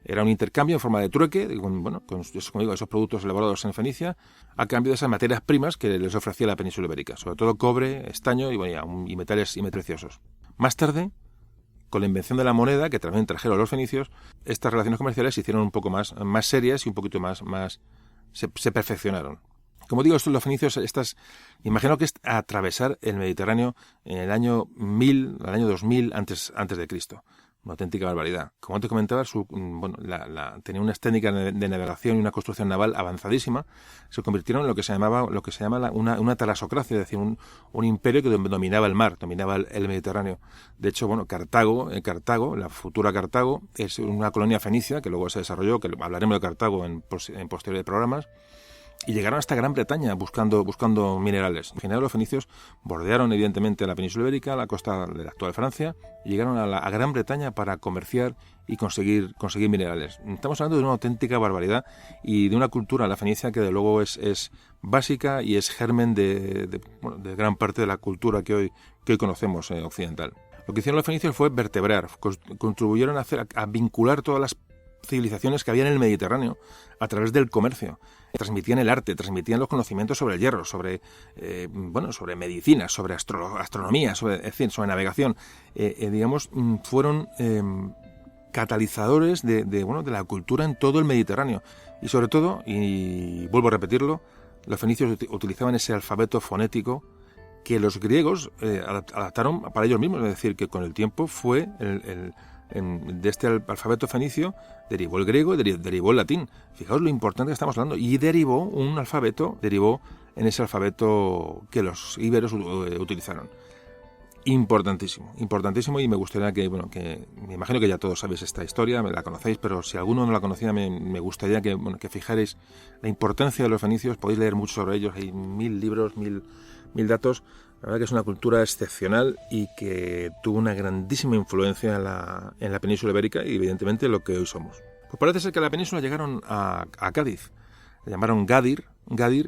Era un intercambio en forma de trueque con esos productos elaborados en Fenicia, a cambio de esas materias primas que les ofrecía la península ibérica, sobre todo cobre, estaño y metales preciosos. Más tarde, con la invención de la moneda, que también trajeron los fenicios, estas relaciones comerciales se hicieron un poco más serias y un poquito más se perfeccionaron. Como digo, los fenicios, imagino que es atravesar el Mediterráneo en el año 1000, al año 2000 antes de Cristo. Una auténtica barbaridad. Como te comentaba, tenía unas técnicas de navegación y una construcción naval avanzadísima. Se convirtieron en lo que se llama una talasocracia, es decir, un imperio que dominaba el mar, dominaba el Mediterráneo. De hecho, Cartago, la futura Cartago, es una colonia fenicia que luego se desarrolló, que hablaremos de Cartago en posteriores programas, y llegaron hasta Gran Bretaña buscando minerales. En general, los fenicios bordearon evidentemente la península ibérica, la costa de la actual Francia, y llegaron a Gran Bretaña para comerciar y conseguir minerales. Estamos hablando de una auténtica barbaridad y de una cultura, la fenicia, que de luego es básica y es germen de gran parte de la cultura que hoy conocemos occidental. Lo que hicieron los fenicios fue vertebrar, contribuyeron a vincular todas las civilizaciones que había en el Mediterráneo a través del comercio. Transmitían el arte, transmitían los conocimientos sobre el hierro, sobre medicina, sobre astronomía, sobre navegación. Fueron catalizadores de la cultura en todo el Mediterráneo. Y sobre todo, y vuelvo a repetirlo, los fenicios utilizaban ese alfabeto fonético que los griegos adaptaron para ellos mismos. Es decir, que con el tiempo fue de este alfabeto fenicio derivó el griego y derivó el latín. Fijaos lo importante que estamos hablando. Y derivó en ese alfabeto que los íberos utilizaron. Importantísimo, y me gustaría que me imagino que ya todos sabéis esta historia, me la conocéis, pero si alguno no la conocía, me gustaría que fijarais la importancia de los fenicios. Podéis leer mucho sobre ellos, hay 1000 libros, 1000 datos. La verdad que es una cultura excepcional y que tuvo una grandísima influencia en la península ibérica y evidentemente lo que hoy somos. Pues parece ser que a la península llegaron a Cádiz, le llamaron Gadir,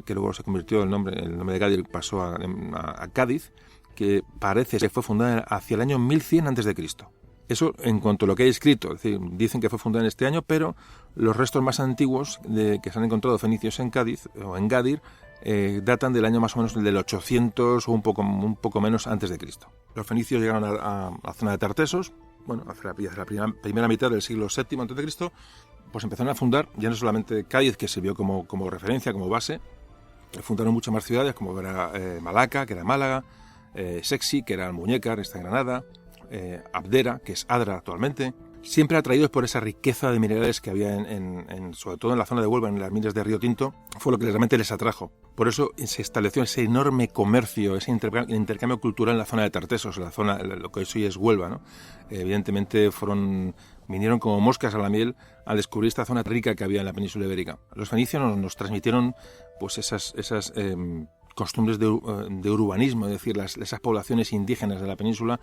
que luego se convirtió el nombre de Gadir pasó a Cádiz, que parece que fue fundada hacia el año 1100 a.C. Eso en cuanto a lo que hay escrito, es decir, dicen que fue fundada en este año, pero los restos más antiguos que se han encontrado fenicios en Cádiz o en Gadir datan del año más o menos del 800 o un poco menos antes de Cristo. Los fenicios llegaron a la zona de Tartesos, hacia la primera mitad del siglo VII antes de Cristo, pues empezaron a fundar ya no solamente Cádiz, que sirvió como referencia, como base, fundaron muchas más ciudades, como era Malaca, que era Málaga, Sexi, que era Almuñécar, esta Granada, Abdera, que es Adra actualmente, siempre atraídos por esa riqueza de minerales que había sobre todo en la zona de Huelva, en las minas de Río Tinto, fue lo que realmente les atrajo. Por eso se estableció ese enorme comercio, ese intercambio cultural en la zona de Tartesos, en la zona, lo que hoy es Huelva, ¿no? Evidentemente vinieron como moscas a la miel a descubrir esta zona rica que había en la península ibérica. Los fenicios nos transmitieron pues esas costumbres de urbanismo, es decir, esas poblaciones indígenas de la península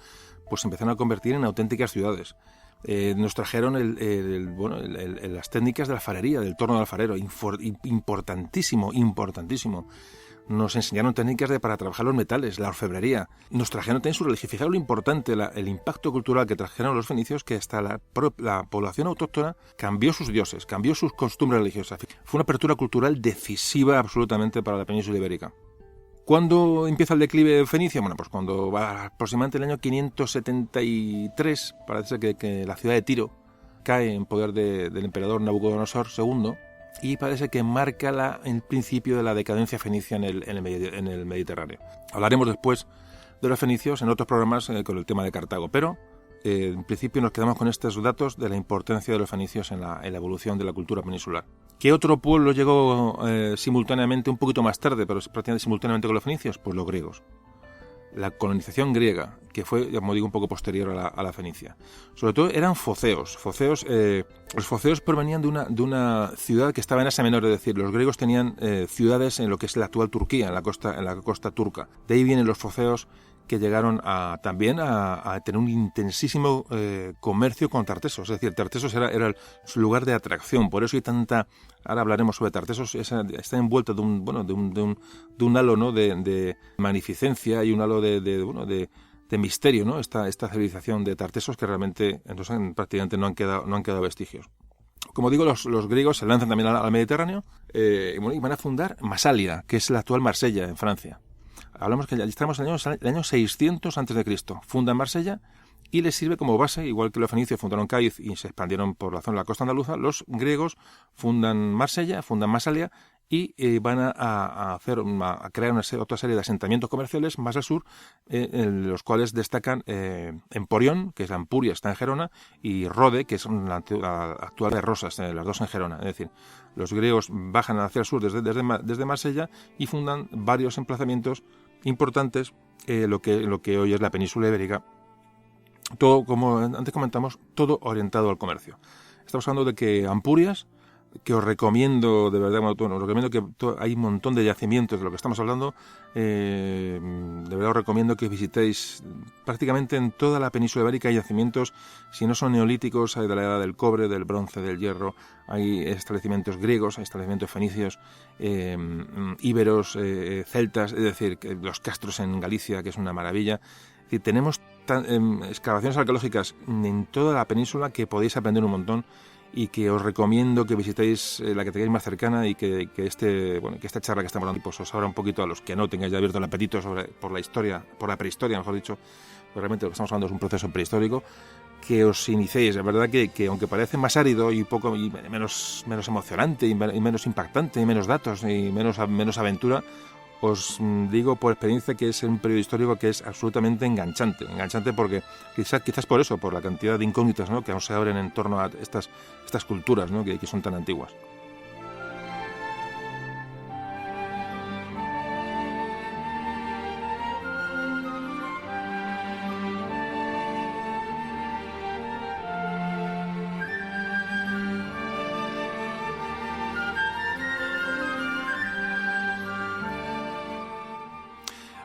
pues se empezaron a convertir en auténticas ciudades. Nos trajeron las técnicas de la alfarería, del torno de alfarero, importantísimo. Nos enseñaron técnicas para trabajar los metales, la orfebrería. Nos trajeron también su religión. Fijaos lo importante, el impacto cultural que trajeron los fenicios, que hasta la población autóctona cambió sus dioses, cambió sus costumbres religiosas. Fue una apertura cultural decisiva absolutamente para la península ibérica. ¿Cuándo empieza el declive fenicio? Bueno, pues cuando va aproximadamente el año 573, parece que la ciudad de Tiro cae en poder del emperador Nabucodonosor II y parece que marca el principio de la decadencia fenicia en el Mediterráneo. Hablaremos después de los fenicios en otros programas con el tema de Cartago, pero en principio nos quedamos con estos datos de la importancia de los fenicios en la evolución de la cultura peninsular. ¿Qué otro pueblo llegó simultáneamente, un poquito más tarde, pero prácticamente simultáneamente con los fenicios? Pues los griegos. La colonización griega, que fue, como digo, un poco posterior a la fenicia. Sobre todo eran foceos. Los foceos provenían de una ciudad que estaba en Asia Menor, es decir, los griegos tenían ciudades en lo que es la actual Turquía, en la costa turca. De ahí vienen los foceos, que llegaron también a tener un intensísimo comercio con Tartesos. Es decir, Tartesos era su lugar de atracción. Por eso hay tanta... Ahora hablaremos sobre Tartesos. Está envuelta de un halo, ¿no?, de magnificencia y un halo de misterio, ¿no? Esta civilización de Tartesos, que realmente entonces, prácticamente no han quedado vestigios. Como digo, los griegos se lanzan también al Mediterráneo y van a fundar Masalia, que es la actual Marsella, en Francia. Hablamos que ya estamos en el año 600 a.C. Fundan Marsella y les sirve como base, igual que los fenicios fundaron Cádiz y se expandieron por la zona de la costa andaluza, los griegos fundan Marsella, fundan Masalia y van a crear otra serie de asentamientos comerciales más al sur, en los cuales destacan Emporión, que es Ampuria, está en Gerona, y Rode, que es la actual de Rosas, las dos en Gerona. Es decir, los griegos bajan hacia el sur desde Marsella y fundan varios emplazamientos importantes, lo que hoy es la península ibérica. Todo, como antes comentamos, todo orientado al comercio. Estamos hablando de que Ampurias que os recomiendo, de verdad, os recomiendo que hay un montón de yacimientos de lo que estamos hablando. De verdad os recomiendo que visitéis prácticamente en toda la península ibérica. Hay yacimientos, si no son neolíticos, hay de la edad del cobre, del bronce, del hierro, hay establecimientos griegos, hay establecimientos fenicios, íberos, celtas, es decir, los castros en Galicia, que es una maravilla. Es decir, tenemos excavaciones arqueológicas en toda la península que podéis aprender un montón, y que os recomiendo que visitéis la que tengáis más cercana, y que esta charla que estamos dando pues os abra un poquito, a los que no tengáis ya abierto el apetito por la historia, por la prehistoria, mejor dicho. Pues realmente lo que estamos hablando es un proceso prehistórico, que os iniciéis. Es verdad que aunque parece más árido y menos emocionante y menos impactante y menos datos y menos aventura, os digo por experiencia que es un periodo histórico que es absolutamente enganchante porque quizás por eso, por la cantidad de incógnitas, ¿no?, que aún se abren en torno a estas culturas, ¿no?, que son tan antiguas.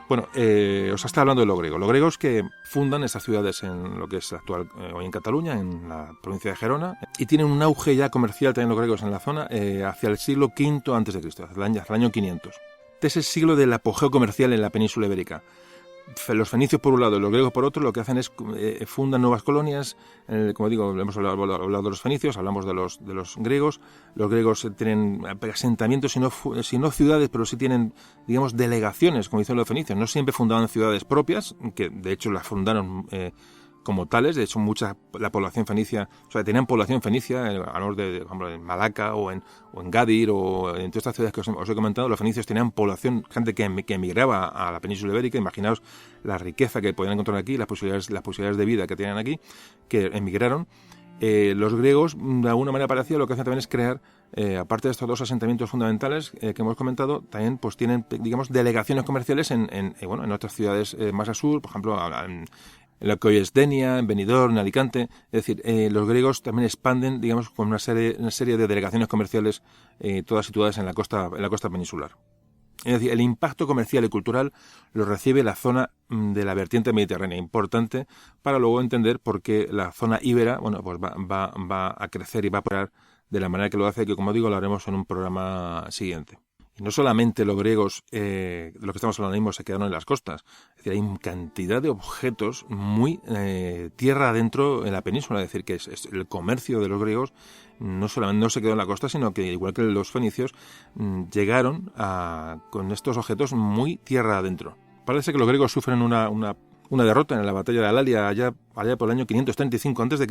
Bueno, os está hablando de los griegos. Los griegos que fundan estas ciudades en lo que es actual hoy en Cataluña, en la provincia de Gerona, y tienen un auge ya comercial también los griegos en la zona hacia el siglo V a.C., hacia el año 500. Este es el siglo del apogeo comercial en la península ibérica. Los fenicios por un lado y los griegos por otro lo que hacen es fundan nuevas colonias. Como digo, hemos hablado de los fenicios, hablamos de los griegos. Los griegos tienen asentamientos, si no ciudades, pero sí tienen, digamos, delegaciones, como dicen los fenicios. No siempre fundaban ciudades propias, que de hecho las fundaron como tales. De hecho, la población fenicia, o sea, tenían población fenicia, hablamos de, por ejemplo, en Malaca o en Gadir o en todas estas ciudades que os he comentado. Los fenicios tenían población, gente que emigraba a la península ibérica. Imaginaos la riqueza que podían encontrar aquí, las posibilidades de vida que tenían aquí, que emigraron. Los griegos, de alguna manera parecida, lo que hacen también es crear, aparte de estos dos asentamientos fundamentales que hemos comentado, también pues tienen, digamos, delegaciones comerciales en otras ciudades más al sur, por ejemplo, en lo que hoy es Denia, en Benidorm, en Alicante. Es decir, los griegos también expanden, digamos, con una serie de delegaciones comerciales, todas situadas en la costa peninsular. Es decir, el impacto comercial y cultural lo recibe la zona de la vertiente mediterránea, importante para luego entender por qué la zona íbera, pues va a crecer y va a operar de la manera que lo hace, que, como digo, lo haremos en un programa siguiente. Y no solamente los griegos, de lo que estamos hablando mismo, se quedaron en las costas. Es decir, hay cantidad de objetos muy tierra adentro en la península. Es decir, que es el comercio de los griegos no solamente no se quedó en la costa, sino que, igual que los fenicios, llegaron con estos objetos muy tierra adentro. Parece que los griegos sufren una derrota en la batalla de Alalia allá por el año 535 a.C.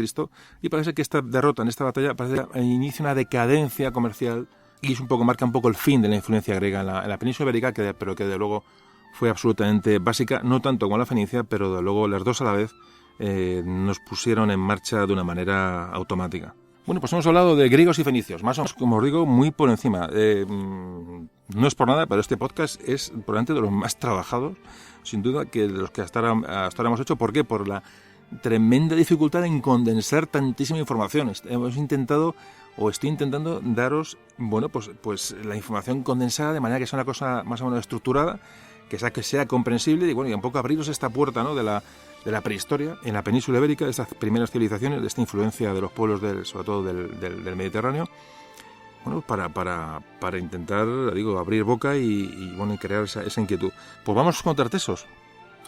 y parece que esta derrota en esta batalla inicia una decadencia comercial y marca un poco el fin de la influencia griega en la península ibérica, pero que de luego fue absolutamente básica, no tanto como la fenicia, pero de luego las dos a la vez nos pusieron en marcha de una manera automática. Bueno, pues hemos hablado de griegos y fenicios, más o menos, como os digo, muy por encima. No es por nada, pero este podcast es probablemente de los más trabajados, sin duda, que de los que hasta ahora hemos hecho. ¿Por qué? Por la tremenda dificultad en condensar tantísima información. Estoy intentando daros, pues la información condensada de manera que sea una cosa más o menos estructurada, que sea comprensible y un poco abriros esta puerta, ¿no?, de la prehistoria en la península ibérica, de estas primeras civilizaciones, de esta influencia de los pueblos sobre todo del Mediterráneo, para intentar, abrir boca y crear esa inquietud. Pues vamos con Tartesos.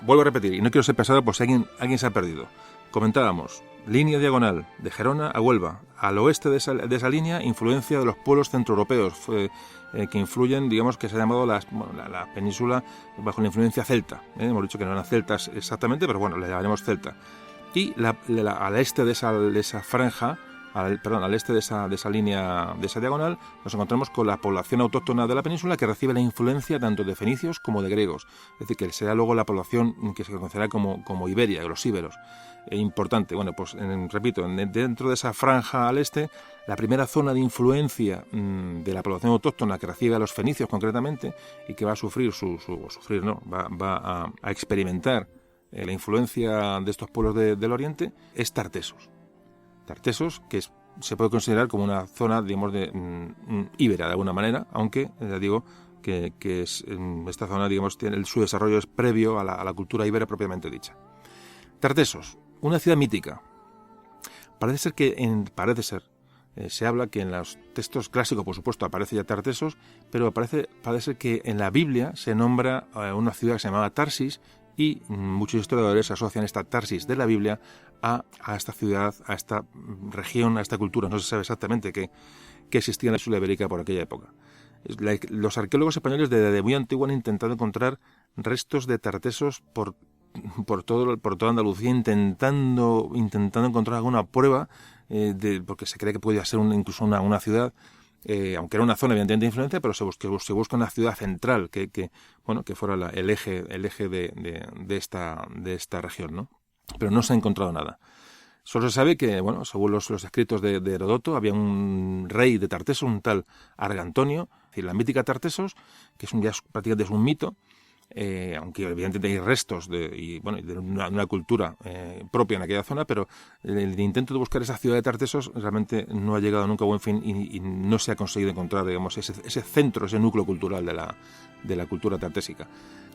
Vuelvo a repetir, y no quiero ser pesado por si alguien se ha perdido. Comentábamos, línea diagonal de Gerona a Huelva. Al oeste de esa línea, influencia de los pueblos centroeuropeos, que influyen, digamos, que se ha llamado la península bajo la influencia celta. Hemos dicho que no eran celtas exactamente, pero le llamaremos celta. Y al este de esa franja, al este de esa línea, de esa diagonal, nos encontramos con la población autóctona de la península, que recibe la influencia tanto de fenicios como de griegos. Es decir, que será luego la población que se conocerá como Iberia, los íberos. Importante. Repito, dentro de esa franja al este, la primera zona de influencia de la población autóctona que recibe a los fenicios concretamente y que va a va a experimentar la influencia de estos pueblos del oriente, es Tartesos. Tartesos, que es se puede considerar como una zona, digamos, íbera de alguna manera, aunque, ya digo, que esta zona, digamos, su desarrollo es previo a la cultura íbera propiamente dicha. Tartesos, una ciudad mítica. Parece ser se habla que en los textos clásicos, por supuesto, aparece ya Tartesos, pero parece que en la Biblia se nombra una ciudad que se llamaba Tarsis, y muchos historiadores asocian esta Tarsis de la Biblia a esta ciudad, a esta región, a esta cultura. No se sabe exactamente qué existía en la península ibérica por aquella época. Los arqueólogos españoles desde muy antiguo han intentado encontrar restos de Tartesos por toda Andalucía, intentando encontrar alguna prueba, porque se cree que podía ser incluso una ciudad, aunque era una zona evidentemente de influencia, pero se busca una ciudad central que fuera el eje de esta región, ¿no? Pero no se ha encontrado nada. Solo se sabe que, según los escritos de Heródoto, había un rey de Tartesos, un tal Argantonio, es decir, la mítica Tartesos, que prácticamente es un mito, aunque evidentemente hay restos de una cultura propia en aquella zona, pero el intento de buscar esa ciudad de Tartesos realmente no ha llegado nunca a buen fin y no se ha conseguido encontrar, digamos, ese centro, ese núcleo cultural de la cultura tartésica.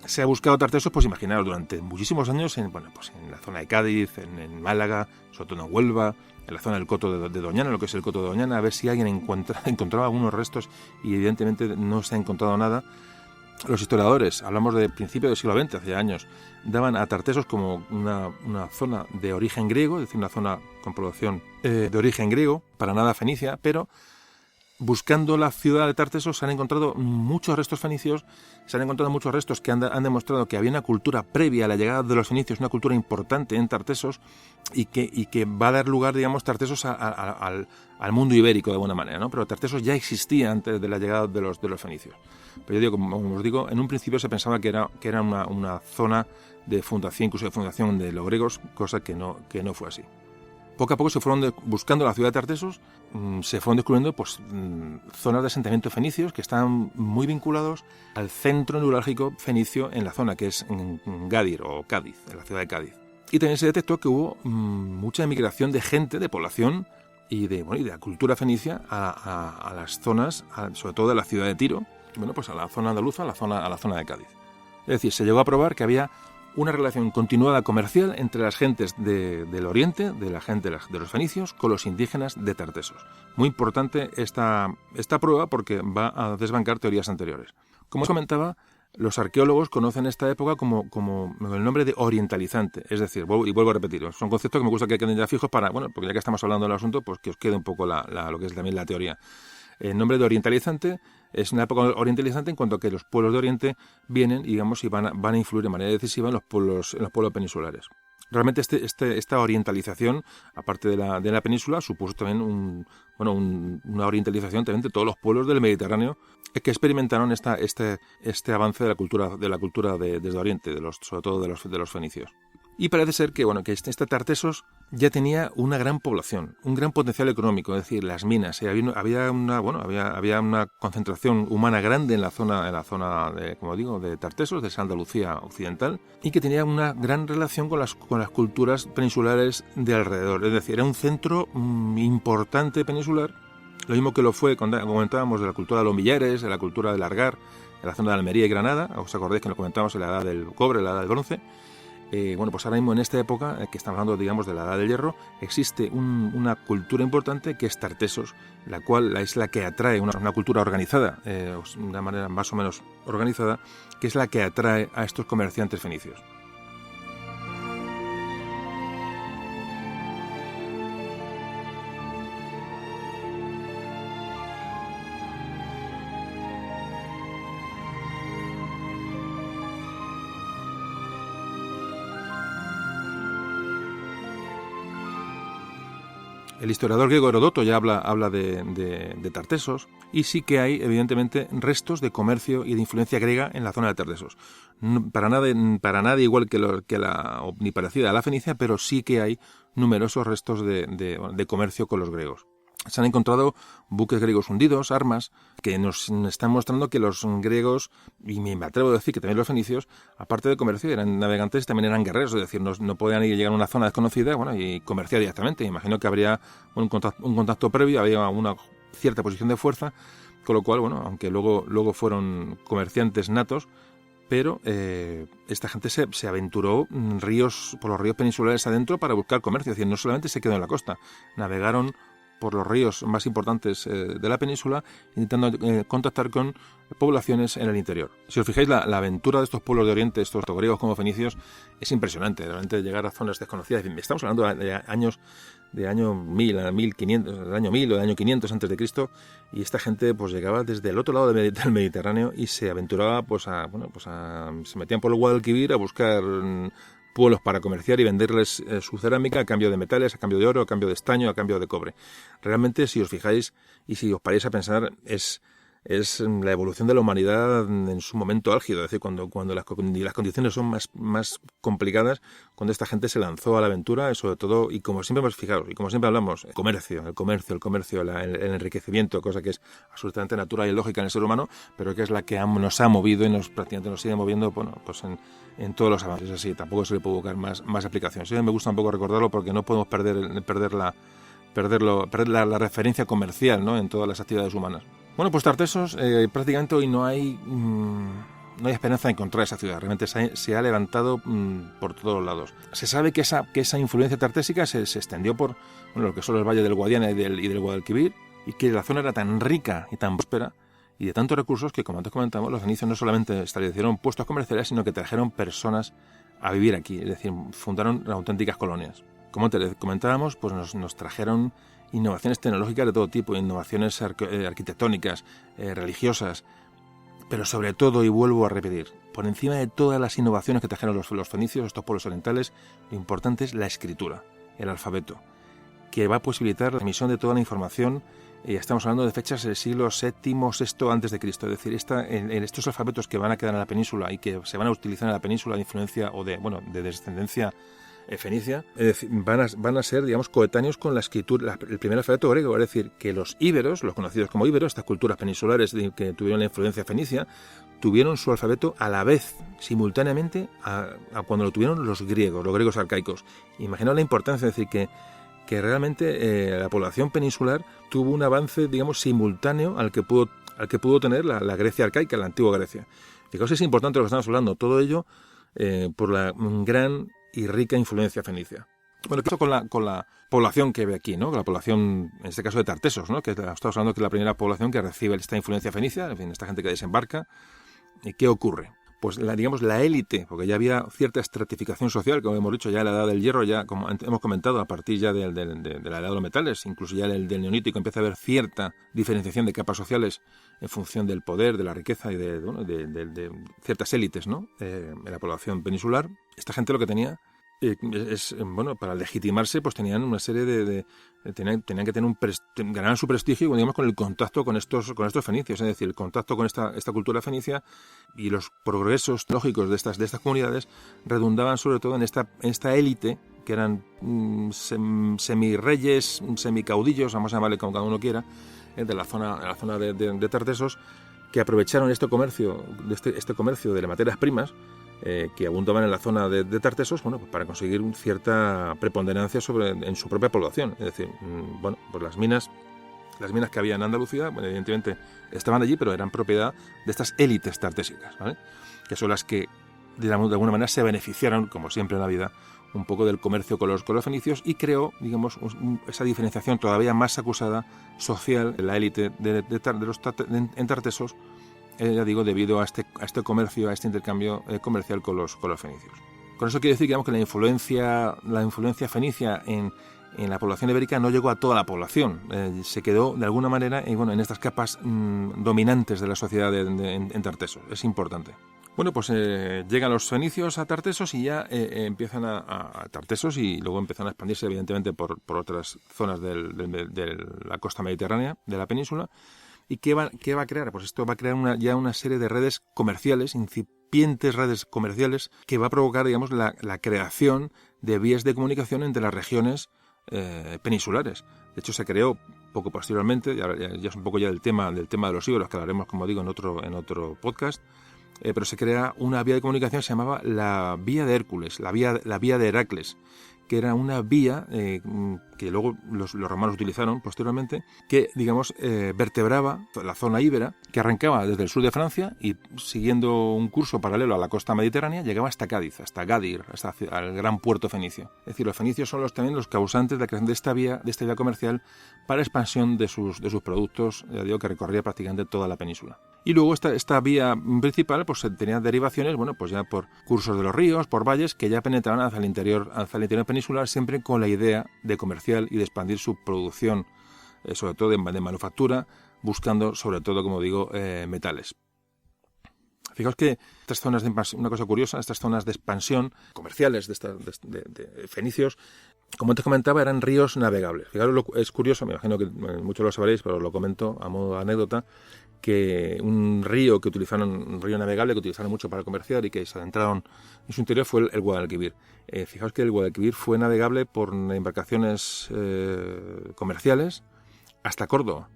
Se ha buscado Tartesos, pues imaginaros, durante muchísimos años en la zona de Cádiz, en Málaga, sobre todo en Huelva, en la zona del Coto de Doñana, lo que es el Coto de Doñana, a ver si alguien encontraba algunos restos, y evidentemente no se ha encontrado nada. Los historiadores, hablamos de principios del siglo XX, hace años, daban a Tartesos como una zona de origen griego, es decir, una zona con población de origen griego, para nada fenicia, pero buscando la ciudad de Tartesos se han encontrado muchos restos fenicios, se han encontrado muchos restos que han demostrado que había una cultura previa a la llegada de los fenicios, una cultura importante en Tartesos, y que va a dar lugar, digamos, Tartesos al mundo ibérico de alguna manera, ¿no? Pero Tartesos ya existía antes de la llegada de los fenicios. Pero yo digo, como os digo, en un principio se pensaba que era una zona de fundación, incluso de fundación de los griegos, cosa que no fue así. Poco a poco se fueron buscando la ciudad de Tartesos, se fueron descubriendo zonas de asentamientos fenicios que estaban muy vinculados al centro neurálgico fenicio en la zona, que es en Gadir o Cádiz, en la ciudad de Cádiz. Y también se detectó que hubo mucha emigración de gente, de población y de la cultura fenicia a las zonas, sobre todo de la ciudad de Tiro, a la zona andaluza, a la zona de Cádiz. Es decir, se llegó a probar que había una relación continuada comercial entre las gentes del oriente, de la gente de los fenicios, con los indígenas de Tartesos. Muy importante esta prueba porque va a desbancar teorías anteriores. Como os comentaba, los arqueólogos conocen esta época como el nombre de orientalizante, es decir, y vuelvo a repetir, son conceptos que me gusta que queden ya fijos porque ya que estamos hablando del asunto, pues que os quede un poco lo que es también la teoría. El nombre de orientalizante es una época orientalizante en cuanto a que los pueblos de Oriente vienen, digamos, y van a influir de manera decisiva en los pueblos peninsulares. Realmente esta orientalización, aparte de la península, supuso también una orientalización también de todos los pueblos del Mediterráneo que experimentaron este avance de la cultura desde Oriente, sobre todo de los fenicios. Y parece ser que este Tartesos ya tenía una gran población, un gran potencial económico, es decir, las minas. Había una concentración humana grande en la zona de Tartesos, de esa Andalucía occidental, y que tenía una gran relación con las culturas peninsulares de alrededor. Es decir, era un centro importante peninsular, lo mismo que lo fue cuando comentábamos de la cultura de los Millares, de la cultura del Argar, de la zona de Almería y Granada. ¿Os acordáis que lo comentábamos en la edad del cobre, la edad del bronce? Pues ahora mismo en esta época, que estamos hablando, digamos, de la Edad del Hierro, existe una cultura importante que es Tartesos, la cual es la que atrae una cultura organizada, de una manera más o menos organizada, que es la que atrae a estos comerciantes fenicios. El historiador griego Heródoto ya habla de Tartesos, y sí que hay, evidentemente, restos de comercio y de influencia griega en la zona de Tartesos. Para nada igual ni parecida a la Fenicia, pero sí que hay numerosos restos de comercio con los griegos. Se han encontrado buques griegos hundidos, armas, que nos están mostrando que los griegos, y me atrevo a decir que también los fenicios, aparte de comercio, eran navegantes, también eran guerreros, es decir, no podían llegar a una zona desconocida, bueno, y comerciar directamente. Imagino que habría un contacto previo, había una cierta posición de fuerza, con lo cual, bueno, aunque luego fueron comerciantes natos, pero esta gente se aventuró por los ríos peninsulares adentro para buscar comercio, es decir, no solamente se quedó en la costa, navegaron por los ríos más importantes de la península, intentando contactar con poblaciones en el interior. Si os fijáis, la aventura de estos pueblos de Oriente, estos tanto griegos como fenicios, es impresionante. Realmente llegar a zonas desconocidas. Estamos hablando de año 1000 a 1500, del año 1000 o del año 500 antes de Cristo, y esta gente pues llegaba desde el otro lado del Mediterráneo y se aventuraba se metían por el Guadalquivir a buscar pueblos para comerciar y venderles su cerámica a cambio de metales, a cambio de oro, a cambio de estaño, a cambio de cobre. Realmente, si os fijáis y si os paráis a pensar, es la evolución de la humanidad en su momento álgido, es decir, cuando las condiciones son más complicadas, cuando esta gente se lanzó a la aventura, sobre todo, y como siempre hemos fijado, y como siempre hablamos, el comercio, el enriquecimiento, cosa que es absolutamente natural y lógica en el ser humano, pero que es la que nos ha movido y prácticamente nos sigue moviendo, bueno, pues en todos los avances. Así, tampoco se le puede buscar más aplicaciones. A mí me gusta un poco recordarlo porque no podemos perder la referencia comercial, ¿no?, en todas las actividades humanas. Bueno, pues Tartesos, prácticamente hoy no hay esperanza de encontrar esa ciudad. Realmente se ha levantado por todos lados. Se sabe que esa influencia tartésica se extendió por lo que son los valles del Guadiana y del Guadalquivir, y que la zona era tan rica y tan próspera y de tantos recursos que, como antes comentamos, los fenicios no solamente establecieron puestos comerciales, sino que trajeron personas a vivir aquí, es decir, fundaron auténticas colonias. Como te comentábamos, pues nos trajeron innovaciones tecnológicas de todo tipo, innovaciones arquitectónicas, religiosas, pero sobre todo, y vuelvo a repetir, por encima de todas las innovaciones que trajeron los fenicios, estos pueblos orientales, lo importante es la escritura, el alfabeto, que va a posibilitar la emisión de toda la información. Estamos hablando de fechas del siglo VII, VI antes de Cristo, es decir, estos alfabetos que van a quedar en la península y que se van a utilizar en la península de influencia o de descendencia fenicia, van a ser, digamos, coetáneos con la escritura, el primer alfabeto griego, es decir, que los íberos, los conocidos como íberos, estas culturas peninsulares que tuvieron la influencia fenicia, tuvieron su alfabeto a la vez, simultáneamente, a cuando lo tuvieron los griegos arcaicos. Imaginaos la importancia, es decir, que realmente la población peninsular tuvo un avance, digamos, simultáneo al que pudo tener la Grecia arcaica, la antigua Grecia. Fijaos, es importante lo que estamos hablando, todo ello por la gran y rica influencia fenicia. Bueno, ¿qué pasa con la población que ve aquí, ¿no? Con la población, en este caso de Tartesos, ¿no?, que estamos hablando que es la primera población que recibe esta influencia fenicia, en fin, esta gente que desembarca. ¿Y qué ocurre? Pues la élite, porque ya había cierta estratificación social, como hemos dicho, ya en la edad del hierro, ya como hemos comentado, a partir ya de la edad de los metales, incluso ya del neolítico, empieza a haber cierta diferenciación de capas sociales en función del poder, de la riqueza y de ciertas élites, ¿no?, en la población peninsular. Esta gente lo que tenía para legitimarse, pues tenían una serie tenían que tener ganar su prestigio, digamos, con el contacto con estos fenicios, es decir, el contacto con esta cultura fenicia, y los progresos lógicos de estas comunidades redundaban sobre todo en esta élite, que eran semirreyes, semicaudillos, vamos a llamarle como cada uno quiera, de la zona de Tartesos, que aprovecharon este comercio de las materias primas que abundaban en la zona de Tartesos, bueno, pues para conseguir cierta preponderancia en su propia población. Es decir, pues las minas que había en Andalucía, bueno, evidentemente estaban allí, pero eran propiedad de estas élites tartésicas, ¿vale?, que son las que de alguna manera se beneficiaron, como siempre en la vida, un poco del comercio con los fenicios, y creó, digamos, esa diferenciación todavía más acusada social de la élite en Tartesos, ya digo, debido a este comercio, a este intercambio comercial con los fenicios. Con eso quiero decir, digamos, que la influencia fenicia en la población ibérica no llegó a toda la población, se quedó de alguna manera en estas capas dominantes de la sociedad en Tartesos. Es importante. Bueno, pues llegan los fenicios a Tartesos y ya empiezan a Tartesos, y luego empiezan a expandirse evidentemente por otras zonas de la costa mediterránea de la península. ¿Y qué va a crear? Pues esto va a crear una serie de redes comerciales, incipientes redes comerciales, que va a provocar, digamos, la creación de vías de comunicación entre las regiones peninsulares. De hecho, se creó poco posteriormente, ya es un poco ya del tema de los íberos, que hablaremos, como digo, en otro podcast, pero se crea una vía de comunicación que se llamaba la Vía de Hércules, la vía de Heracles, que era una vía que luego los romanos utilizaron posteriormente, que, digamos, vertebraba la zona íbera, que arrancaba desde el sur de Francia y, siguiendo un curso paralelo a la costa mediterránea, llegaba hasta Cádiz, hasta Gadir, hasta el gran puerto fenicio. Es decir, los fenicios son también los causantes de la creación de esta vía comercial para expansión de sus productos, ya digo, que recorría prácticamente toda la península. Y luego esta vía principal pues tenía derivaciones, bueno, pues ya por cursos de los ríos, por valles que ya penetraban hacia el interior peninsular, siempre con la idea de comercial y de expandir su producción, sobre todo de manufactura, buscando sobre todo, como digo, metales. Fijaos que estas zonas de una cosa curiosa, estas zonas de expansión comerciales de fenicios, como te comentaba, eran ríos navegables. Fijaos, es curioso, me imagino que muchos lo sabréis, pero lo comento a modo de anécdota, que un río navegable que utilizaron mucho para comerciar y que se adentraron en su interior fue el Guadalquivir. Fijaos que el Guadalquivir fue navegable por embarcaciones comerciales hasta Córdoba,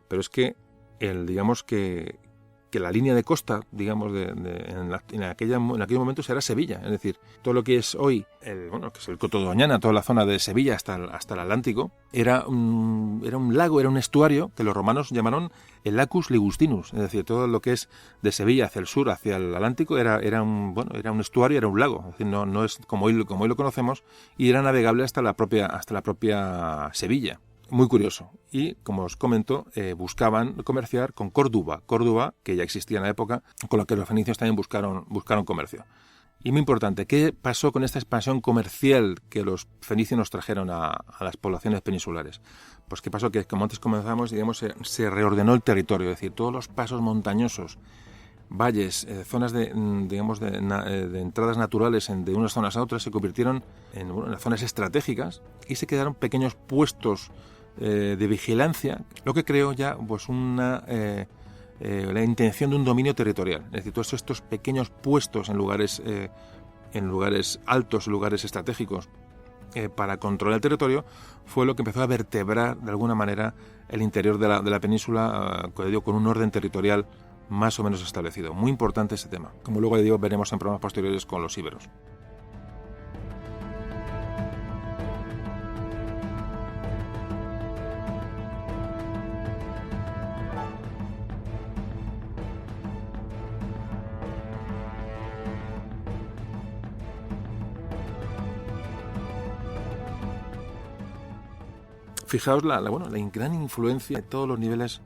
pero es que digamos que la línea de costa, digamos, en aquellos momentos era Sevilla. Es decir, todo lo que es hoy, que es el Coto de Doñana, toda la zona de Sevilla hasta el Atlántico, era un lago, era un estuario que los romanos llamaron el Lacus Ligustinus. Es decir, todo lo que es de Sevilla hacia el sur, hacia el Atlántico, era un estuario, era un lago. Es decir, no es como hoy lo conocemos, y era navegable hasta la propia Sevilla. Muy curioso. Y, como os comento, buscaban comerciar con Córdoba, que ya existía en la época, con la que los fenicios también buscaron comercio. Y muy importante, ¿qué pasó con esta expansión comercial que los fenicios nos trajeron a las poblaciones peninsulares? Pues qué pasó, que como antes comenzamos, digamos, se reordenó el territorio, es decir, todos los pasos montañosos, valles, zonas de entradas naturales de unas zonas a otras se convirtieron en las zonas estratégicas y se quedaron pequeños puestos de vigilancia, lo que creó ya pues la intención de un dominio territorial. Es decir, todos estos pequeños puestos en lugares altos, lugares estratégicos para controlar el territorio, fue lo que empezó a vertebrar de alguna manera el interior de la península, con un orden territorial más o menos establecido. Muy importante ese tema, como luego veremos en programas posteriores con los íberos. Fijaos la gran influencia de todos los niveles,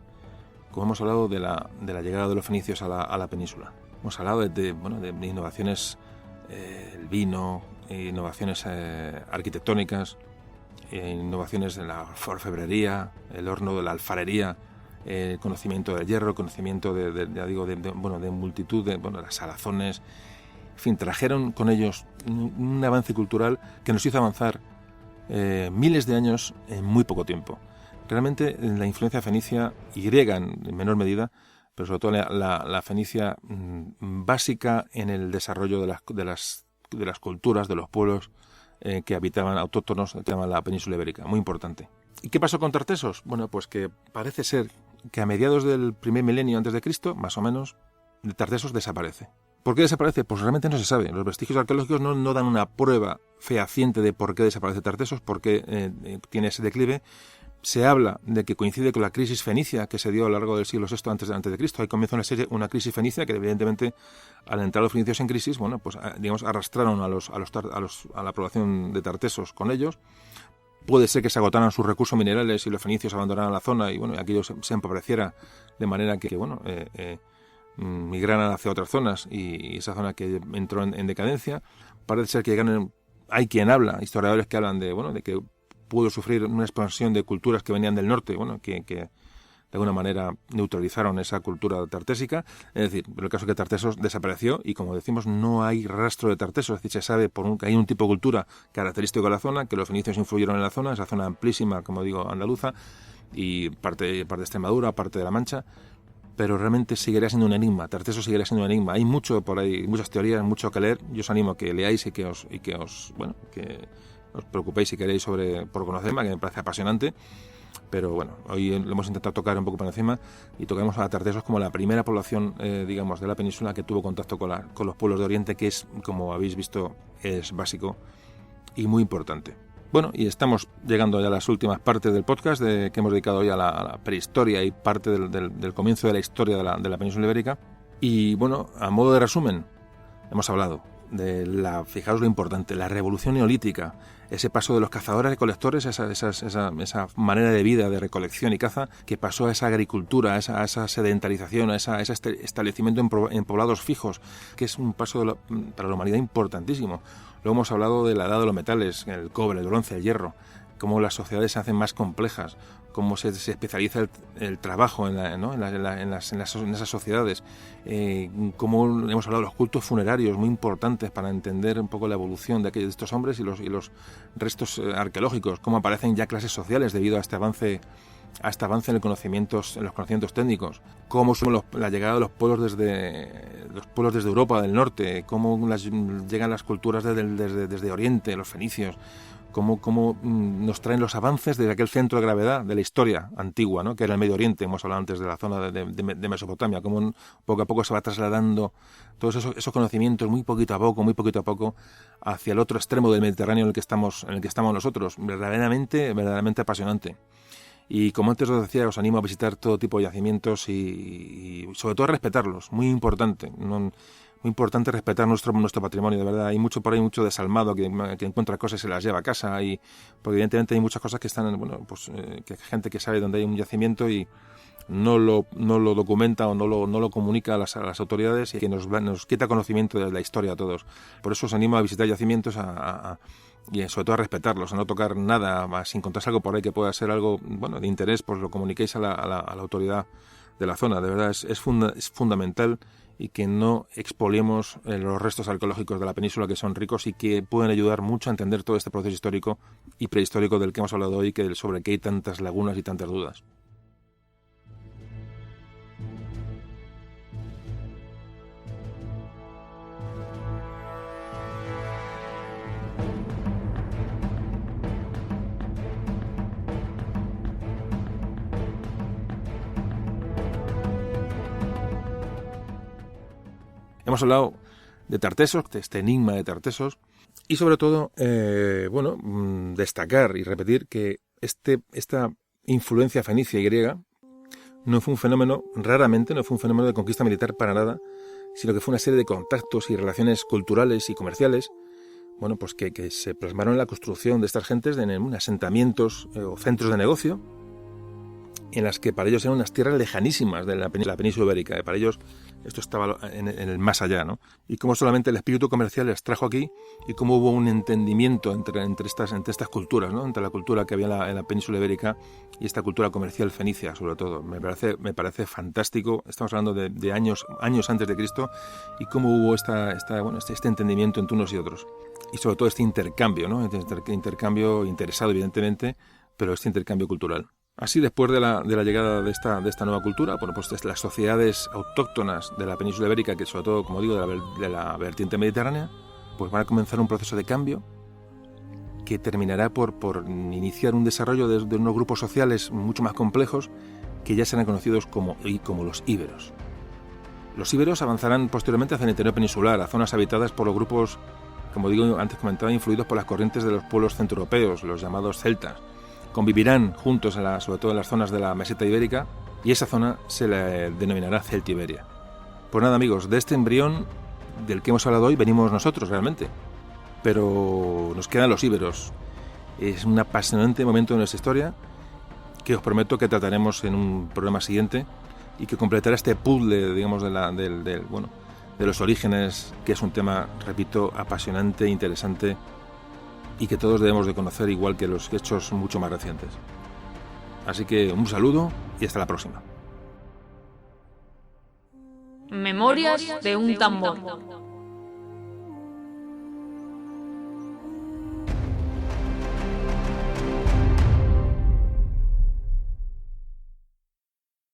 como hemos hablado de la llegada de los fenicios a la península. Hemos hablado de innovaciones, el vino, innovaciones arquitectónicas, innovaciones en la orfebrería, el horno de la alfarería, el conocimiento del hierro, conocimiento de multitud de las salazones. En fin, trajeron con ellos un avance cultural que nos hizo avanzar miles de años en muy poco tiempo. Realmente la influencia fenicia y griega en menor medida, pero sobre todo la fenicia básica en el desarrollo de las culturas, de los pueblos que habitaban autóctonos que llaman la península ibérica, muy importante. ¿Y qué pasó con Tartesos? Bueno, pues que parece ser que a mediados del primer milenio antes de Cristo, más o menos, Tartesos desaparece. ¿Por qué desaparece? Pues realmente no se sabe. Los vestigios arqueológicos no dan una prueba fehaciente de por qué desaparece Tartesos, por qué tiene ese declive. Se habla de que coincide con la crisis fenicia que se dio a lo largo del siglo VI antes de Cristo. Ahí comienza una crisis fenicia que, evidentemente, al entrar los fenicios en crisis, arrastraron a la población de Tartesos con ellos. Puede ser que se agotaran sus recursos minerales y los fenicios abandonaran la zona y aquello se empobreciera de manera que migraran hacia otras zonas y esa zona que entró en decadencia. Parece ser que hay quien habla, historiadores que hablan de que pudo sufrir una expansión de culturas que venían del norte, que de alguna manera neutralizaron esa cultura tartésica. Es decir, pero el caso es que Tartesos desapareció y, como decimos, no hay rastro de Tartesos. Es decir, se sabe que hay un tipo de cultura característico de la zona, que los fenicios influyeron en la zona, esa zona amplísima, como digo, andaluza, y parte de Extremadura, parte de La Mancha, pero realmente seguiría siendo un enigma. Tartesos seguiría siendo un enigma. Hay mucho por ahí, muchas teorías, mucho que leer. Yo os animo a que leáis y que os preocupéis si queréis por conocer más, que me parece apasionante. pero bueno, hoy lo hemos intentado tocar un poco por encima y tocamos a tartesos como la primera población, digamos, de la península que tuvo contacto con los pueblos de Oriente, que es, como habéis visto, es básico y muy importante. Bueno, y estamos llegando ya a las últimas partes del podcast que hemos dedicado hoy a la prehistoria y parte del comienzo de la historia de la península ibérica. Y bueno, a modo de resumen, hemos hablado de fijaos lo importante, la revolución neolítica, ese paso de los cazadores-recolectores, esa manera de vida de recolección y caza, que pasó a esa agricultura, a esa sedentarización, a ese establecimiento en poblados fijos, que es un paso para la humanidad importantísimo. Luego hemos hablado de la edad de los metales, el cobre, el bronce, el hierro, cómo las sociedades se hacen más complejas, cómo se especializa el trabajo en esas sociedades, cómo hemos hablado de los cultos funerarios muy importantes para entender un poco la evolución de estos hombres y los restos arqueológicos, cómo aparecen ya clases sociales debido a este avance en los conocimientos técnicos, cómo son la llegada de los pueblos desde Europa del norte, cómo llegan las culturas desde Oriente, los fenicios, cómo nos traen los avances de aquel centro de gravedad de la historia antigua, ¿no? Que era el Medio Oriente, hemos hablado antes de la zona de Mesopotamia, cómo poco a poco se va trasladando todos esos conocimientos muy poquito a poco hacia el otro extremo del Mediterráneo en el que estamos nosotros. Verdaderamente apasionante. Y como antes os decía, os animo a visitar todo tipo de yacimientos y sobre todo a respetarlos, muy importante. Muy importante respetar nuestro patrimonio, de verdad. Hay mucho por ahí, mucho desalmado que encuentra cosas y se las lleva a casa, porque evidentemente hay muchas cosas que están, que hay gente que sabe dónde hay un yacimiento y no lo documenta o no lo comunica a las autoridades y que nos quita conocimiento de la historia a todos. Por eso os animo a visitar yacimientos y sobre todo a respetarlos, a no tocar nada, si encontráis algo por ahí que pueda ser algo de interés, pues lo comuniquéis a la autoridad de la zona. De verdad es fundamental y que no expoliemos los restos arqueológicos de la península, que son ricos y que pueden ayudar mucho a entender todo este proceso histórico y prehistórico del que hemos hablado hoy, sobre el que hay tantas lagunas y tantas dudas. Hemos hablado de Tartesos, de este enigma de Tartesos, y sobre todo, destacar y repetir que esta influencia fenicia y griega raramente no fue un fenómeno de conquista militar para nada, sino que fue una serie de contactos y relaciones culturales y comerciales, que se plasmaron en la construcción de estas gentes en asentamientos o centros de negocio, en las que para ellos eran unas tierras lejanísimas de la península ibérica. Para ellos esto estaba en el más allá, ¿no? Y cómo solamente el espíritu comercial les trajo aquí y cómo hubo un entendimiento entre estas culturas, ¿no? Entre la cultura que había en la península ibérica y esta cultura comercial fenicia, sobre todo. Me parece fantástico. Estamos hablando de años antes de Cristo, y cómo hubo este entendimiento entre unos y otros. Y sobre todo este intercambio, ¿no? Intercambio interesado, evidentemente, pero este intercambio cultural. Así, después de la llegada de esta nueva cultura, las sociedades autóctonas de la península ibérica, que sobre todo, como digo, de la vertiente mediterránea, pues van a comenzar un proceso de cambio que terminará por iniciar un desarrollo de unos grupos sociales mucho más complejos que ya serán conocidos como los íberos. Los íberos avanzarán posteriormente hacia el interior peninsular, a zonas habitadas por los grupos, como digo, antes comentaba, influidos por las corrientes de los pueblos centroeuropeos, los llamados celtas. Convivirán juntos, sobre todo en las zonas de la meseta ibérica, y esa zona se le denominará Celtiberia. Pues nada, amigos, de este embrión del que hemos hablado hoy venimos nosotros realmente, pero nos quedan los íberos. Es un apasionante momento de nuestra historia que os prometo que trataremos en un programa siguiente y que completará este puzzle, digamos, de los orígenes, que es un tema, repito, apasionante, interesante, y que todos debemos de conocer, igual que los hechos mucho más recientes. Así que un saludo y hasta la próxima. Memorias de un tambor.